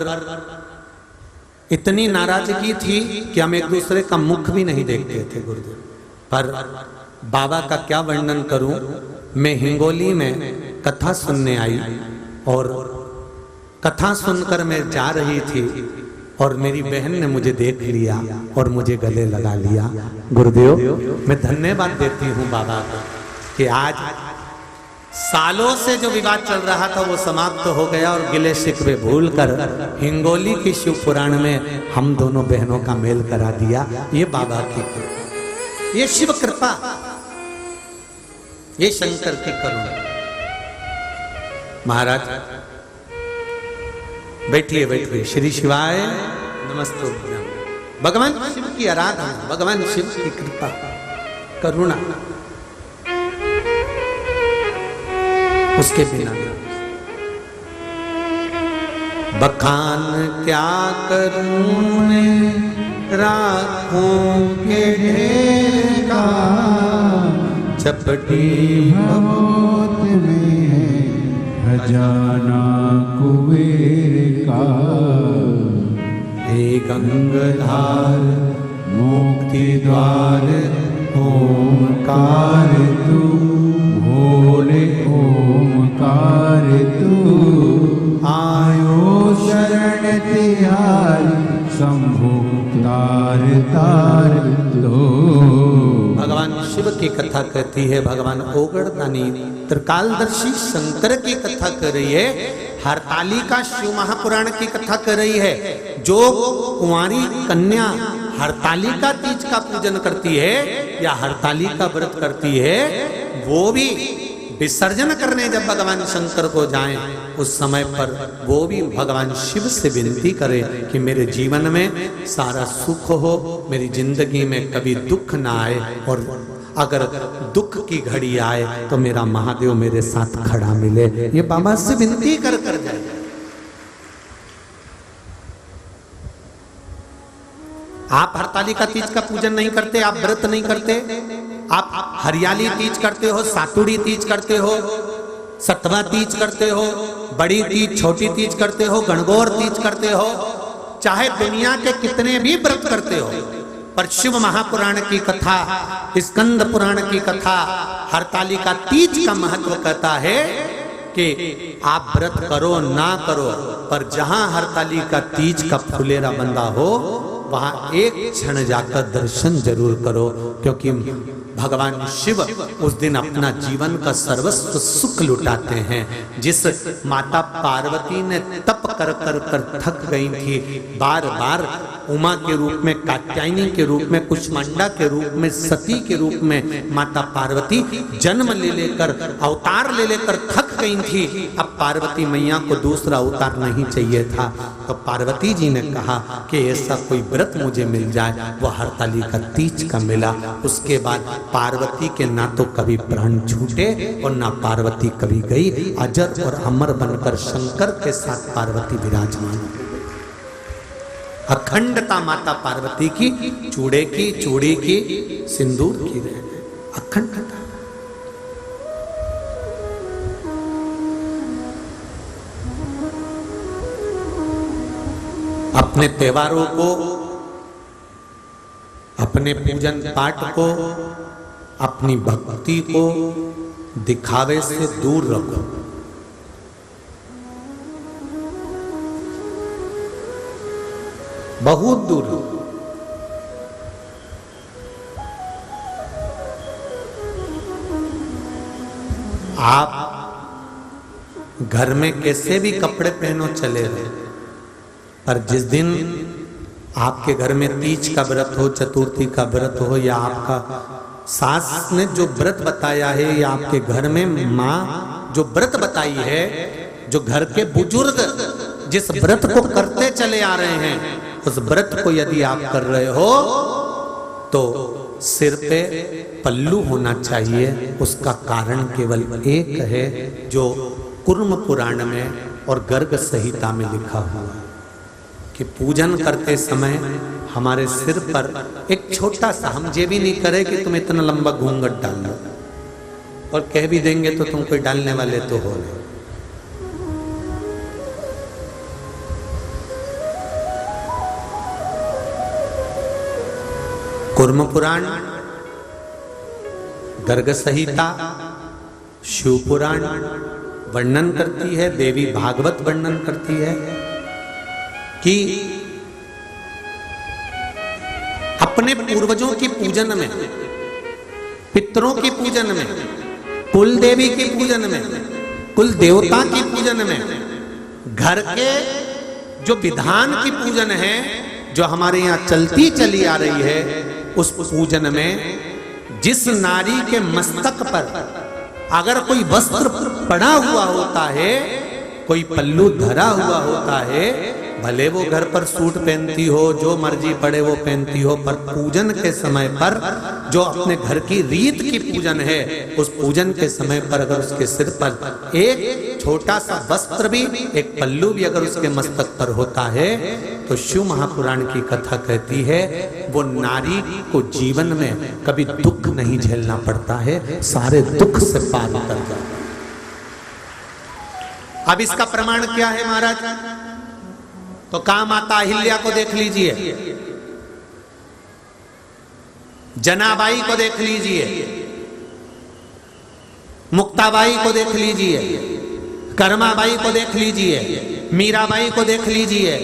इतनी नाराजगी थी कि हम एक दूसरे का मुख भी नहीं देखते थे गुरुदेव। पर बाबा का क्या वर्णन करूं। मैं हिंगोली में कथा सुनने आई और कथा सुनकर मैं जा रही थी और मेरी बहन ने मुझे देख लिया और मुझे गले लगा लिया गुरुदेव। मैं धन्यवाद देती हूँ बाबा का कि आज सालों से जो विवाद चल रहा था वो समाप्त हो गया और गिले शिकवे भूल कर हिंगोली की शिव पुराण में हम दोनों बहनों का मेल करा दिया। ये बाबा की कृपा, ये शिव कृपा, ये शंकर की करुणा। महाराज बैठिए बैठिए। श्री शिवाय नमस्ते। भगवान शिव की आराधना, भगवान शिव की कृपा करुणा, उसके बिना बखान क्या करूं मैं राखों के ढेर का, चपटी भगवत में खजाना कुबेर का। हे गंगाधार मुक्ति द्वार ओंकार तू, भोले ओंकार तू। आयो शरण तिहारी शंभु तार तार दो। भगवान शिव की कथा कहती है, भगवान ओगड़दानी त्रिकालदर्शी शंकर की कथा कर रही है, हरतालिका शिव महापुराण की कथा कर रही है। जो कुंवारी कन्या हरतालिका तीज का पूजन करती है या हरतालिका व्रत करती है, वो भी विसर्जन करने जब भगवान शंकर को जाएं उस समय पर वो भी भगवान शिव से विनती करे कि मेरे जीवन में सारा सुख हो, मेरी जिंदगी में कभी दुख ना आए, और अगर दुख की घड़ी आए तो मेरा महादेव मेरे साथ खड़ा मिले। ये बाबा से विनती कर कर जाए। आप हरतालिका तीज का पूजन नहीं करते, आप व्रत नहीं करते, आप हरियाली तीज करते हो, सातुड़ी तीज करते हो, सतवा तीज करते हो, बड़ी तीज छोटी तीज करते हो, गणगौर तीज करते हो, चाहे दुनिया के कितने भी व्रत करते हो, पर शिव महापुराण की कथा, स्कंद पुराण की कथा हरतालिका तीज का महत्व कहता है कि आप व्रत करो ना करो, पर जहां हरतालिका तीज का फुलेरा बंधा हो वहां एक क्षण जाकर दर्शन जरूर करो, क्योंकि भगवान शिव उस दिन अपना जीवन का सर्वस्व सुख लुटाते हैं। जिस माता पार्वती ने तप कर कर कर थक गई थी, बार बार उमा के रूप में, कात्यायनी के रूप में, कुष्मांडा के रूप में, सती के रूप में माता पार्वती जन्म ले लेकर, अवतार ले लेकर थक गई थी। अब पार्वती मैया को दूसरा अवतार नहीं चाहिए था, तो पार्वती जी ने कहा कि ऐसा कोई व्रत मुझे मिल जाए, वह हरतालिका तीज का मिला। उसके बाद पार्वती के ना तो कभी प्राण छूटे और ना पार्वती कभी गई। अजर और अमर बनकर शंकर के साथ पार्वती विराजमान। अखंडता माता पार्वती की, चूड़े की, चूड़ी की, सिंदूर की रहे, अखंडता। अपने त्योहारों को, अपने पूजन पाठ को, अपनी भक्ति को दिखावे से दूर रखो। बहुत दूर रखो। आप घर में कैसे भी कपड़े पहनो चले रहे, पर जिस दिन आपके घर में तीज का व्रत हो, चतुर्थी का व्रत हो, या आपका सास ने जो व्रत बताया है, या आपके घर में माँ जो व्रत बताई है, जो घर के बुजुर्ग जिस व्रत को करते चले आ रहे हैं, उस व्रत को यदि आप कर रहे हो तो सिर पे पल्लू होना चाहिए। उसका कारण केवल एक है, जो कुर्म पुराण में और गर्ग संहिता में लिखा हुआ है कि पूजन करते समय हमारे सिर पर एक छोटा सा, हम ये भी नहीं करे कि तुम इतना लंबा घूंघट डाल लो, और कह भी देंगे तो तुम कोई डालने वाले तो हो नहीं। कुर्म पुराण, गर्ग संहिता, शिव पुराण वर्णन करती है, देवी भागवत वर्णन करती है कि अपने पूर्वजों की पूजन में, पितरों की पूजन में, कुल देवी की पूजन में, कुल देवता की पूजन में, घर के जो विधान की पूजन है, जो हमारे यहाँ चलती चली आ रही है, उस पूजन में जिस नारी के मस्तक पर अगर कोई वस्त्र पड़ा हुआ होता है, कोई पल्लू धरा हुआ होता है, भले वो घर पर सूट पहनती हो, जो मर्जी पड़े वो पहनती हो, पर पूजन के समय पर जो अपने घर की रीत की पूजन है, उस पूजन के समय पर अगर उसके सिर पर एक छोटा सा वस्त्र भी, एक पल्लू भी अगर उसके मस्तक पर होता है, तो शिव महापुराण की कथा कहती है वो नारी को जीवन में कभी दुख नहीं झेलना पड़ता है, सारे दुख से पार उतर जाता है। अब इसका प्रमाण क्या है महाराज? तो कहा माता अहिल्या को देख लीजिए, जनाबाई को देख लीजिए, मुक्ताबाई को देख लीजिए, कर्माबाई को देख लीजिए, मीराबाई को देख लीजिए।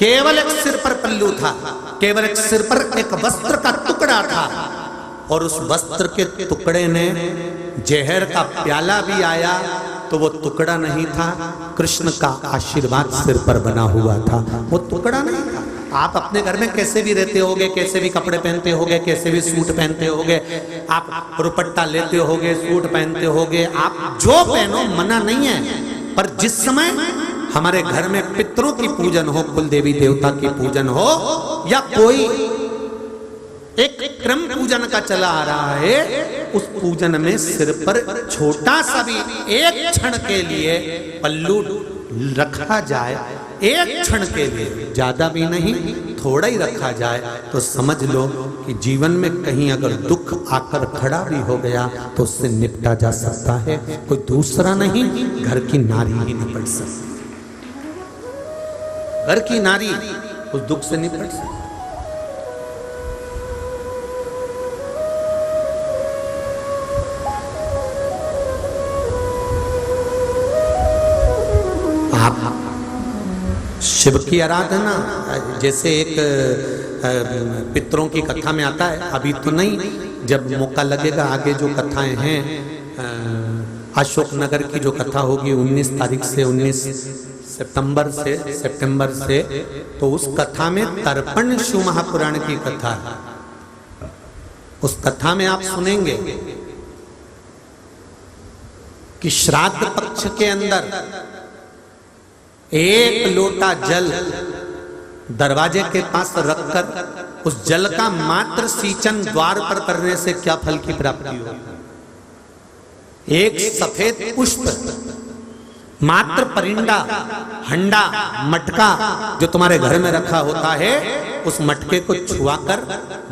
केवल एक सिर पर पल्लू था, केवल एक सिर पर एक वस्त्र का टुकड़ा था, और उस वस्त्र के टुकड़े ने जहर का प्याला भी आया तो वो टुकड़ा नहीं था, कृष्ण का आशीर्वाद सिर पर बना हुआ था, वो टुकड़ा नहीं था। आप अपने घर में कैसे भी रहते होगे, कैसे भी कपड़े पहनते होगे, कैसे भी सूट पहनते होगे, आप रुपट्टा लेते होगे, सूट पहनते होगे, आप जो पहनो मना नहीं है, पर जिस समय हमारे घर में पितरों की पूजन हो, कुल देवी देवता की पूजन हो, या कोई एक क्रम पूजन का चला आ रहा है, उस पूजन में सिर पर छोटा सा भी एक क्षण के लिए पल्लू रखा जाए, एक क्षण के लिए, ज्यादा भी नहीं, थोड़ा ही रखा जाए, तो समझ लो कि जीवन में कहीं अगर दुख आकर खड़ा भी हो गया तो उससे निपटा जा सकता है। कोई दूसरा नहीं, घर की नारी ही निपट सकती, घर की नारी उस दुख से निपट सकती। शिव की आराधना, जैसे एक पितरों की कथा में आता है, अभी तो नहीं, जब मौका लगेगा आगे जो कथाएं हैं, अशोकनगर की जो कथा होगी 19 तारीख से 19 सितंबर से, तो उस कथा में तर्पण शिव महापुराण की कथा है। उस कथा में आप सुनेंगे कि श्राद्ध पक्ष के अंदर एक लोटा जल दरवाजे के पास रखकर उस जल का मात्र सींचन द्वार पर करने से क्या फल की प्राप्ति हो? एक सफेद पुष्प, मात्र परिंदा, हंडा, मटका जो तुम्हारे घर में रखा होता है, उस मटके को छुआकर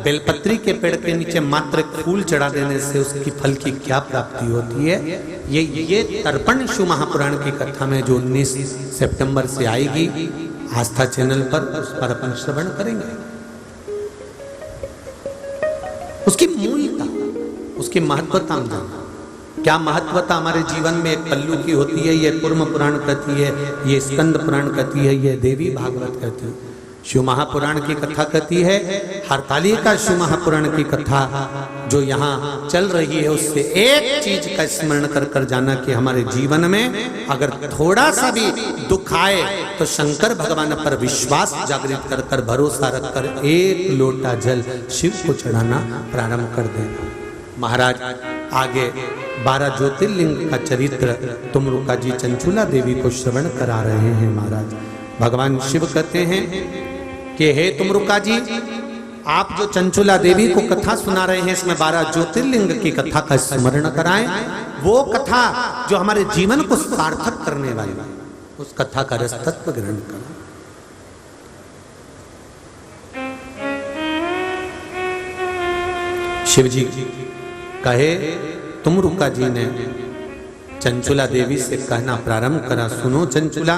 बेलपत्री के पेड़ के नीचे मात्र एक फूल चढ़ा देने से उसकी फल की क्या प्राप्ति होती है? ये तर्पण शिव महापुराण की कथा में जो 19 सितंबर से आएगी आस्था चैनल पर, उस पर अपन श्रवण करेंगे। उसकी मूलता, उसकी महत्वता हम जानते। क्या महत्वता हमारे जीवन में एक पल्लू की होती है? ये कुर्म पुराण कहती है, ये स्कंद पुराण कहती है, ये देवी भागवत कहती है। शिव महापुराण की कथा कहती है, हरतालिका शिव महापुराण की कथा जो यहाँ चल रही है, उससे एक चीज का स्मरण कर कर जाना कि हमारे जीवन में अगर थोड़ा सा भी दुख आए तो शंकर भगवान पर विश्वास जागृत कर कर, भरोसा रख कर एक लोटा जल शिव को चढ़ाना प्रारंभ कर देना। महाराज आगे 12 ज्योतिर्लिंग का चरित्र तुमरुका जी चंचुला देवी को श्रवण करा रहे हैं। महाराज भगवान शिव कहते हैं कि हे तुमरुका जी, आप जो चंचुला देवी को कथा सुना रहे हैं, इसमें 12 ज्योतिर्लिंग की कथा का स्मरण कराएं। वो कथा जो हमारे जीवन को सार्थक करने वाली है, उस कथा का रस तत्व ग्रहण करें। शिव जी कहे, तुमरुका जी ने चंचुला देवी से कहना प्रारंभ करा, सुनो चंचुला,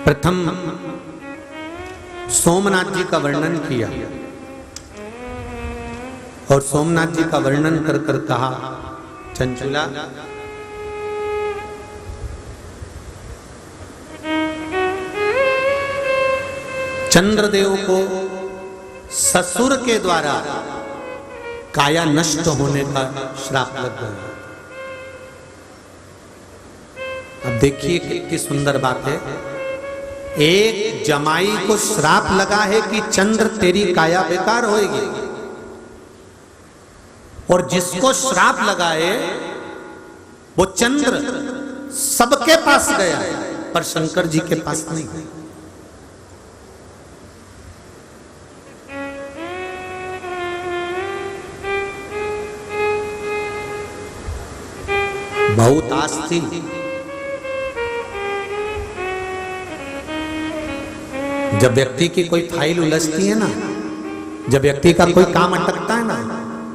प्रथम सोमनाथ जी का वर्णन किया और सोमनाथ जी का वर्णन कर कर कहा, चंचुला चंद्रदेव को ससुर के द्वारा काया नष्ट होने का श्राप लग गया। अब देखिए कितनी सुंदर बात है। एक जमाई को श्राप लगा है कि चंद्र तेरी काया बेकार होएगी, और जिसको श्राप लगाए वो चंद्र सबके पास गया पर शंकर जी के पास नहीं गया। बहुत आस थी। जब व्यक्ति की कोई फाइल उलझती है ना, जब व्यक्ति का कोई काम अटकता है ना,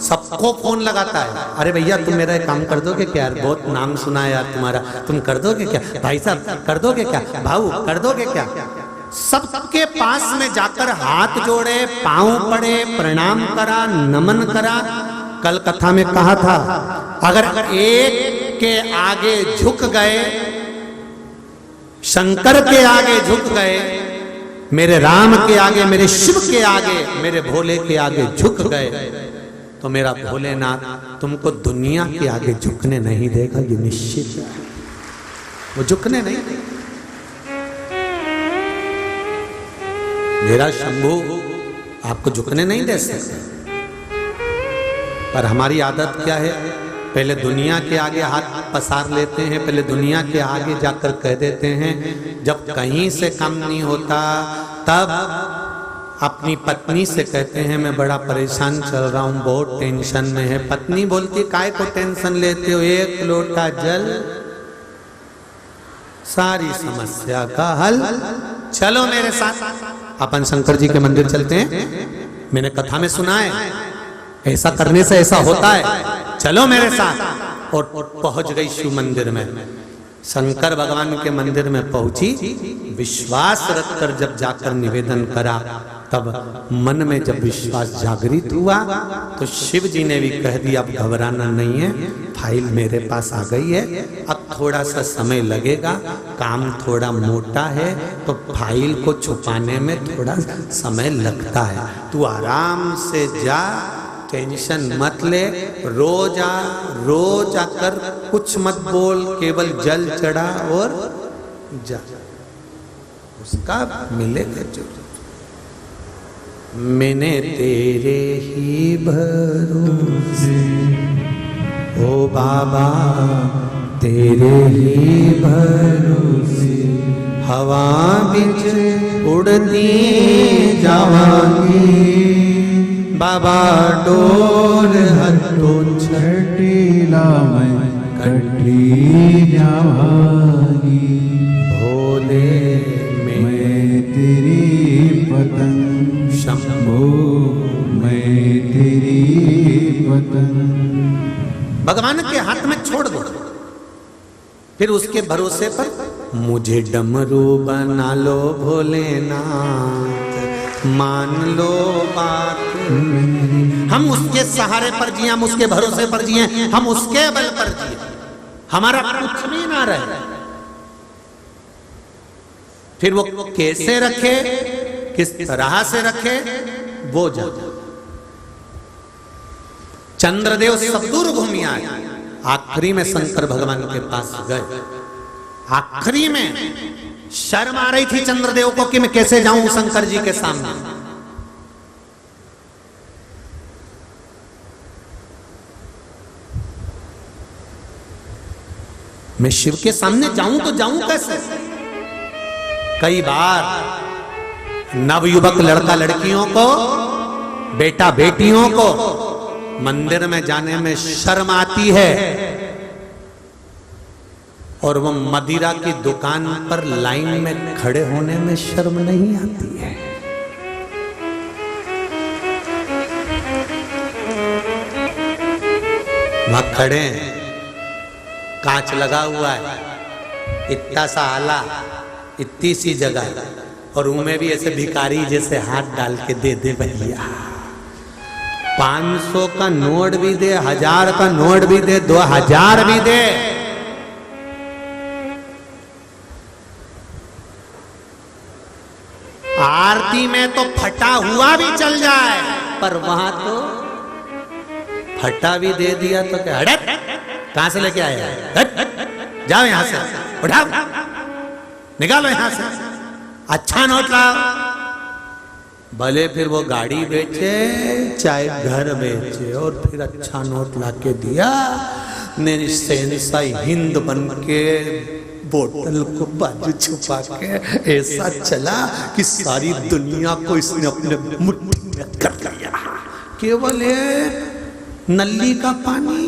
सबको फोन लगाता है, अरे भैया तुम मेरा एक काम कर दोगे क्या यार, बहुत नाम सुना है यार तुम्हारा, तुम कर दोगे क्या, भाई साहब कर दोगे क्या, भाऊ कर दोगे क्या। सबके पास में जाकर हाथ जोड़े, पांव पड़े, प्रणाम करा, नमन करा। कल कथा में कहा था, अगर एक के आगे झुक गए, शंकर के आगे झुक गए, मेरे राम के आगे, मेरे शिव के आगे, मेरे भोले के आगे झुक गए, तो मेरा भोलेनाथ तुमको दुनिया के आगे झुकने नहीं देगा, ये निश्चित है। वो झुकने नहीं देगा। मेरा शंभू आपको झुकने नहीं दे सकता। पर हमारी आदत क्या है, पहले दुनिया के आगे हाथ पसार लेते हैं, पहले दुनिया के आगे जाकर कह देते हैं। जब कहीं से काम नहीं होता तब अपनी पत्नी से कहते हैं मैं बड़ा परेशान चल रहा हूं, बहुत टेंशन में है। पत्नी बोलती काय को टेंशन लेते हो, एक लोटा जल सारी समस्या का हल, चलो मेरे साथ अपन शंकर जी के मंदिर चलते हैं। मैंने कथा में सुना है ऐसा करने से ऐसा होता है, चलो मेरे साथ। और पहुंच गई शिव मंदिर में। शंकर भगवान के मंदिर में पहुंची, विश्वास रखकर जब जाकर निवेदन करा, तब मन में जब विश्वास जागृत हुआ तो शिव जी ने भी कह दिया अब घबराना नहीं है, फाइल मेरे पास आ गई है, अब थोड़ा सा समय लगेगा, काम थोड़ा मोटा है तो फाइल को छुपाने में थोड़ा समय लगता है, तू आराम से जा, टेंशन मत ले, रोज आकर कुछ मत बोल, केवल जल चढ़ा और जा, उसका मिलेगा जरूर। मैंने तेरे ही भरोसे, ओ बाबा तेरे ही भरोसे, हवा बिच उड़ती जावांगी, बाबा डोर हटो छटीला मैं कटी जावांगी, भोले मैं तेरी पतंग शंभो, मैं तेरी पतंग। भगवान के हाथ में छोड़ दो, फिर उसके भरोसे पर मुझे डमरू बना लो भोलेनाथ, मान लो बात मेरी। हम उसके सहारे पर जिए, हम उसके भरोसे पर जिए, हम उसके बल पर जिए, हमारा कुछ भी ना रहे। फिर वो कैसे रखे, किस तरह से रखे, वो जाने। चंद्रदेव सब दूर घूम आए, आखिरी में शंकर भगवान के पास गए। आखिरी में शर्म आ रही थी चंद्रदेव को कि मैं कैसे जाऊं शंकर जी के सामने। मैं शिव के सामने जाऊं तो जाऊं कैसे? कई बार नवयुवक लड़का लड़कियों को, बेटा बेटियों को मंदिर में जाने में शर्म आती है, और वो मदिरा की दुकान पर लाइन में खड़े होने में शर्म नहीं आती है। वहां खड़े हैं, कांच लगा हुआ है, इतना सा आला, इतनी सी जगह, और उनमें भी ऐसे भिखारी जैसे हाथ डाल के दे दे भैया। 500 का नोट भी दे, 1000 का नोट भी दे, 2000 भी दे, आरती में तो फटा हुआ भी चल जाए, पर वहां तो फटा भी दे दिया तो क्या, हट कहां से लेके आया, हट जाओ यहां से, उठाओ निकालो यहां से, अच्छा नोट लाओ। भले फिर वो गाड़ी बेचे चाहे घर बेचे, और फिर अच्छा नोट लाके दिया। मेरी सेंसाई हिंद बन के बोतल को बाजू छुपा के ऐसा चला कि सारी दुनिया को इसने अपने मुट्ठी में कर लिया। केवल एक नली का पानी,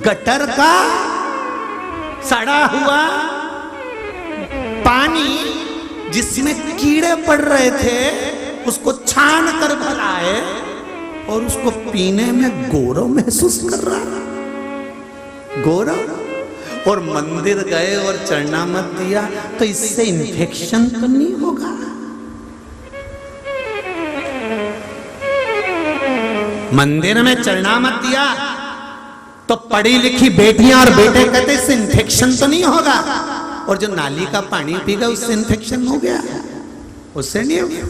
गटर का सड़ा हुआ पानी जिसमें कीड़े पड़ रहे थे, उसको छान कर भरा है, और उसको पीने में गौरव महसूस कर रहा, गौरव। और मंदिर गए और चढ़ना मत दिया तो इससे इन्फेक्शन तो नहीं होगा। मंदिर में चढ़ना मत दिया तो पढ़ी लिखी बेटियां और बेटे कहते इससे इन्फेक्शन तो नहीं होगा, और जो नाली का पानी पी गया उससे इन्फेक्शन हो गया, उससे नहीं हो गया।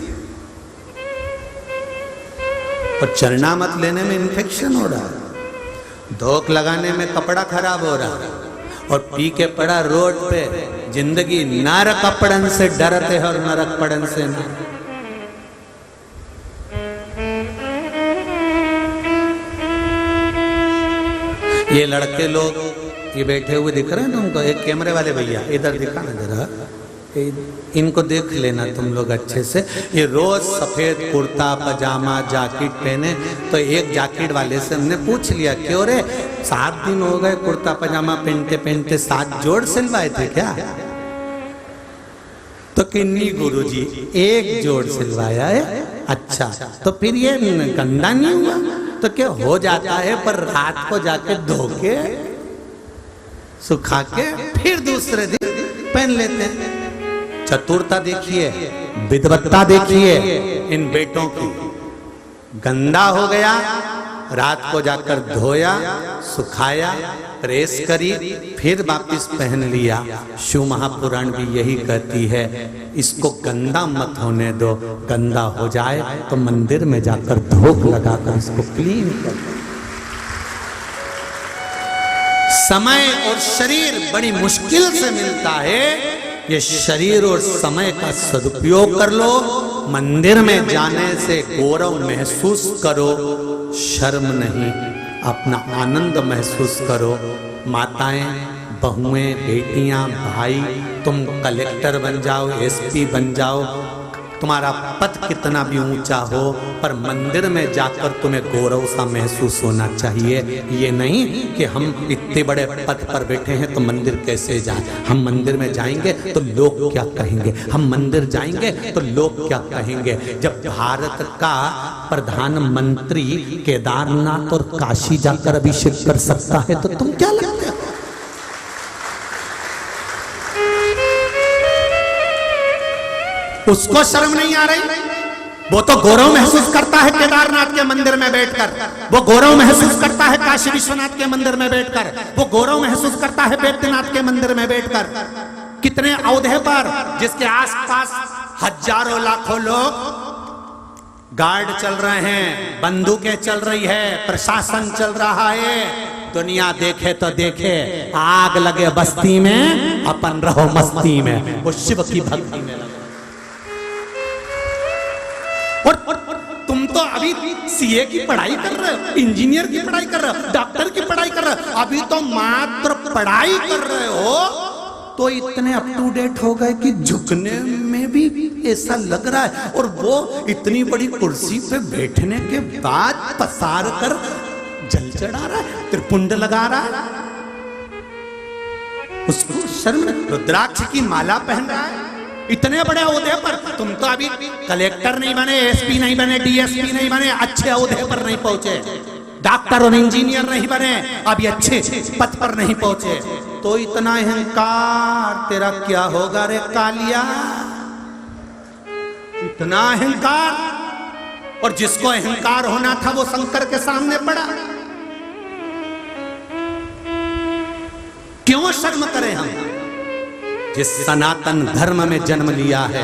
और चढ़ना मत लेने में इन्फेक्शन हो रहा है, धोख लगाने में कपड़ा खराब हो रहा है, और पी के पड़ा रोड पे। जिंदगी नरक पड़न से डरते हैं और नरक पड़न से ना। ये लड़के लोग ये बैठे हुए दिख रहे हैं तुमको, एक कैमरे वाले भैया इधर दिखा ना जरा, इनको देख लेना तुम लोग अच्छे से। ये रोज सफेद कुर्ता पजामा जैकेट पहने, तो एक जैकेट वाले से हमने पूछ लिया, क्यों रे 7 दिन हो गए कुर्ता पजामा पहनते पहनते, 7 जोड़ सिलवाए थे क्या? तो किन्नी गुरुजी 1 जोड़ सिलवाया है। अच्छा, तो फिर ये गंदा नहीं हुआ? तो क्या हो जाता है, पर रात को जाके धो के सुखा के फिर दूसरे दिन पहन लेते हैं। चतुरता देखिए, विद्वत्ता देखिए इन बेटों की। गंदा हो गया, रात को जाकर धोया, सुखाया, प्रेस करी, फिर वापिस पहन लिया। शिव महापुराण भी यही कहती है, इसको गंदा मत होने दो, गंदा हो जाए तो मंदिर में जाकर धूप लगाकर इसको क्लीन कर। समय और शरीर बड़ी मुश्किल से मिलता है, ये शरीर और समय का सदुपयोग कर लो। मंदिर में जाने से गौरव महसूस करो, शर्म नहीं, अपना आनंद महसूस करो। माताएं बहुएं, बेटियां, भाई, तुम कलेक्टर बन जाओ, एसपी बन जाओ, तुम्हारा पद कितना भी ऊंचा हो, पर मंदिर में जाकर तुम्हें गौरव सा महसूस होना चाहिए। ये नहीं कि हम इतने बड़े पद पर बैठे हैं तो मंदिर कैसे जाए, हम मंदिर में जाएंगे तो लोग क्या कहेंगे, हम मंदिर जाएंगे तो लोग क्या कहेंगे। जब भारत का प्रधानमंत्री केदारनाथ और काशी जाकर अभिषेक कर सकता है तो तुम क्या लगते हो? उसको शर्म नहीं आ रही? वो तो गौरव महसूस करता है केदारनाथ के मंदिर में बैठकर, वो गौरव महसूस करता है काशी विश्वनाथ के मंदिर में बैठकर, वो गौरव महसूस करता है बैद्यनाथ के मंदिर में बैठकर। कितने औहदे पर जिसके आसपास हजारों लाखों लोग गार्ड चल रहे हैं, बंदूकें चल रही है, प्रशासन चल रहा है। दुनिया देखे तो देखे, आग लगे बस्ती में, अपन रहो मस्ती में। वो शिव की भक्ति में लगे। और तुम तो अभी सीए की पढ़ाई कर रहे हो, इंजीनियर की पढ़ाई कर रहे हो, डॉक्टर की पढ़ाई कर रहे हो, अभी तो मात्र पढ़ाई कर रहे हो तो इतने अप टू डेट हो गए कि झुकने में भी ऐसा लग रहा है। और वो इतनी बड़ी कुर्सी पे बैठने के बाद पसार कर जल चढ़ा रहा है, त्रिपुंड लगा रहा है, उसको शर्म। रुद्राक्ष की माला पहन रहा है, इतने बड़े ओहदे पर। तुम तो अभी कलेक्टर नहीं बने, एसपी नहीं बने, डीएसपी नहीं बने, अच्छे ओहदे पर नहीं पहुंचे, डॉक्टर और इंजीनियर नहीं बने, अभी अच्छे पद पर नहीं पहुंचे। तो इतना अहंकार तेरा क्या होगा रे कालिया, इतना अहंकार। और जिसको अहंकार होना था वो शंकर के सामने पड़ा। क्यों शर्म करें हम? जिस सनातन धर्म में जन्म लिया है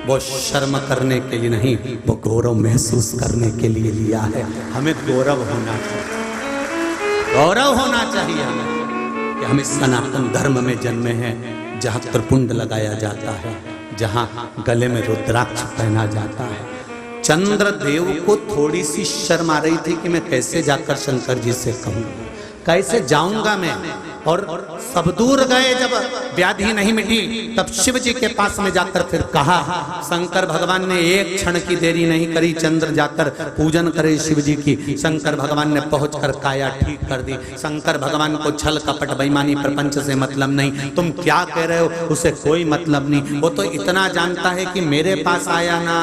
वो शर्म करने के लिए नहीं, वो गौरव महसूस करने के लिए लिया है। हमें गौरव होना चाहिए, गौरव होना चाहिए हमें कि हम इस सनातन धर्म में जन्मे हैं, जहाँ त्रिपुंड लगाया जाता है, जहाँ गले में रुद्राक्ष पहना जाता है। चंद्रदेव को थोड़ी सी शर्म आ रही थी कि मैं कैसे जाकर शंकर जी से कहूँ, कैसे जाऊंगा मैं। और सब दूर गए, जब व्याधि नहीं मिटी तब शिव जी के पास में जाकर फिर कहा। शंकर भगवान ने एक क्षण की देरी नहीं करी, चंद्र जाकर पूजन करे शिव जी की। शंकर भगवान ने पहुंचकर काया ठीक कर दी। शंकर भगवान को छल कपट बेईमानी प्रपंच से मतलब नहीं, तुम क्या कह रहे हो उसे कोई मतलब नहीं। वो तो इतना जानता है कि मेरे पास आया ना,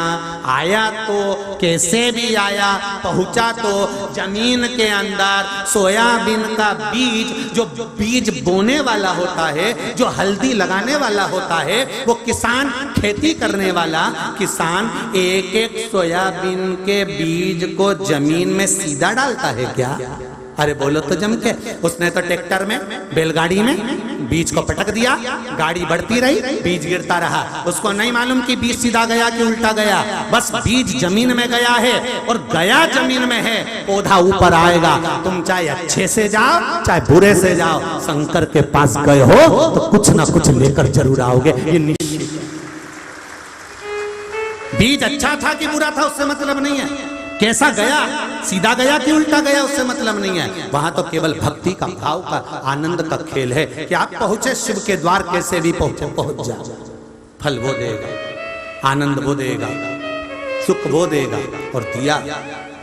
आया तो कैसे भी आया, पहुंचा तो जमीन के अंदर सोयाबीन का बीज, जो बीज बोने वाला होता है, जो हल्दी लगाने वाला होता है, वो किसान, खेती करने वाला किसान एक एक सोयाबीन के बीज को जमीन में सीधा डालता है क्या? अरे बोलो तो जम के। उसने तो ट्रैक्टर में, बैलगाड़ी में बीज को पटक दिया, गाड़ी बढ़ती रही, बीज गिरता रहा। उसको नहीं मालूम कि बीज सीधा गया कि उल्टा गया, बस बीज जमीन में गया है और गया जमीन में है, पौधा ऊपर आएगा। तुम चाहे अच्छे से जाओ चाहे बुरे से जाओ, शंकर के पास गए हो तो कुछ ना कुछ लेकर जरूर आओगे, ये निश्चित। बीज अच्छा था कि बुरा था उससे मतलब नहीं है, कैसा गया, सीधा गया कि उल्टा गया उससे मतलब नहीं है। वहां तो केवल भक्ति का, भाव का, आनंद का खेल है कि आप पहुंचे शिव के द्वार, कैसे भी पहुंचे, पहुंच जाओ। फल वो देगा, आनंद वो देगा, सुख वो देगा। और दिया।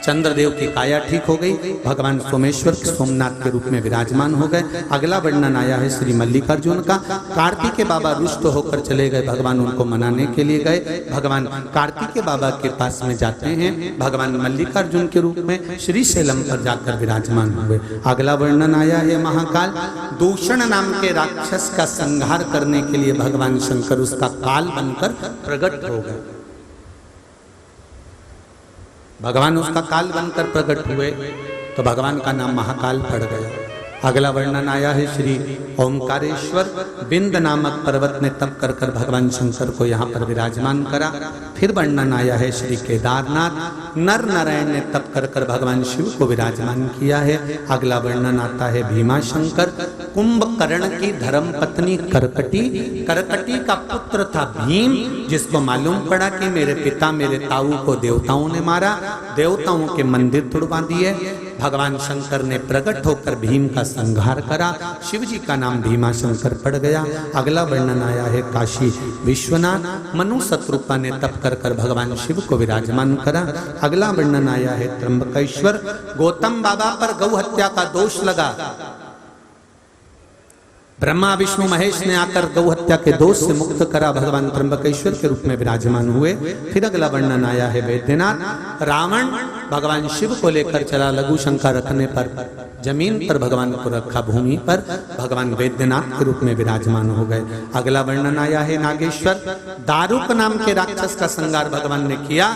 चंद्रदेव की काया ठीक हो गई, भगवान सोमेश्वर सोमनाथ के रूप में विराजमान हो गए। अगला वर्णन आया है श्री मल्लिकार्जुन का। कार्तिकेय बाबा रुष्ट होकर चले गए, भगवान उनको मनाने के लिए गए। भगवान कार्तिकेय बाबा के पास में जाते हैं, भगवान मल्लिकार्जुन के रूप में श्री शैलम पर जाकर विराजमान हुए। अगला वर्णन आया है महाकाल। दूषण नाम के राक्षस का संहार करने के लिए भगवान शंकर उसका काल बनकर प्रकट हो गए। भगवान उसका काल बनकर प्रकट हुए तो भगवान का नाम महाकाल पड़ गया। अगला वर्णन आया है श्री ओंकारेश्वर। बिंद नामक पर्वत ने तप कर कर भगवान शंकर को यहाँ पर विराजमान करा। फिर वर्णन आया है श्री केदारनाथ। नर नारायण ने तप कर कर भगवान शिव को विराजमान किया है। अगला वर्णन आता है भीमा शंकर। कुंभकर्ण की धर्म पत्नी करकटी, करकटी का पुत्र था भीम, जिसको मालूम पड़ा कि मेरे पिता मेरे ताऊ को देवताओं ने मारा। देवताओं के मंदिर तुड़वा दिए। भगवान शंकर ने प्रकट होकर भीम का संहार करा। शिव जी का नाम भीमा शंकर पड़ गया। अगला वर्णन आया है काशी विश्वनाथ। मनु शत्रुपा ने तप कर कर भगवान शिव को विराजमान करा। अगला वर्णन आया है त्र्यंबकेश्वर। गौतम बाबा पर गौ हत्या का दोष लगा। ब्रह्मा विष्णु महेश ने आकर गौ हत्या के दोष से मुक्त करा। भगवान त्र्यंबकेश्वर के रूप में विराजमान हुए। फिर अगला वर्णन आया है वैद्यनाथ। रावण भगवान शिव को लेकर चला। लघु शंका रखने पर जमीन पर भगवान को रखा, भूमि पर भगवान वैद्यनाथ के रूप में विराजमान हो गए। अगला वर्णन आया है नागेश्वर। दारुक नाम के राक्षस का संहार भगवान ने किया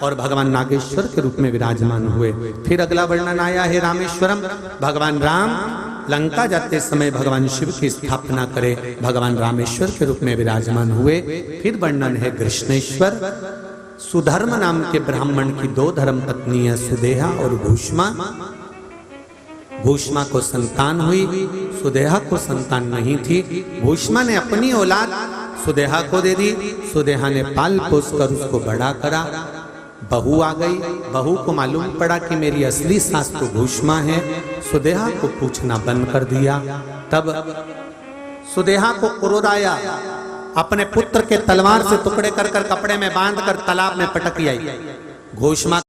और भगवान नागेश्वर के रूप में विराजमान हुए। फिर अगला वर्णन आया है रामेश्वरम। भगवान राम लंका जाते समय भगवान शिव की स्थापना करे, भगवान रामेश्वर के रूप में विराजमान हुए। फिर वर्णन है कृष्णेश्वर। सुधर्म नाम के ब्राह्मण की 2 धर्म पत्नी है, सुदेहा और भूष्मा। भूष्मा को संतान हुई, सुदेहा को संतान नहीं थी। भूष्मा ने अपनी औलाद सुदेहा को दे दी। सुदेहा ने पाल पोस कर उसको बड़ा करा। बहू आ गई। बहू को मालूम पड़ा कि मेरी असली सास तो भूष्मा है। सुदेहा को पूछना बंद कर दिया। तब सुदेहा को क्रोध आया। अपने पुत्र के तलवार से टुकड़े कर कर कपड़े में बांध कर तालाब में पटक आई। घोषमा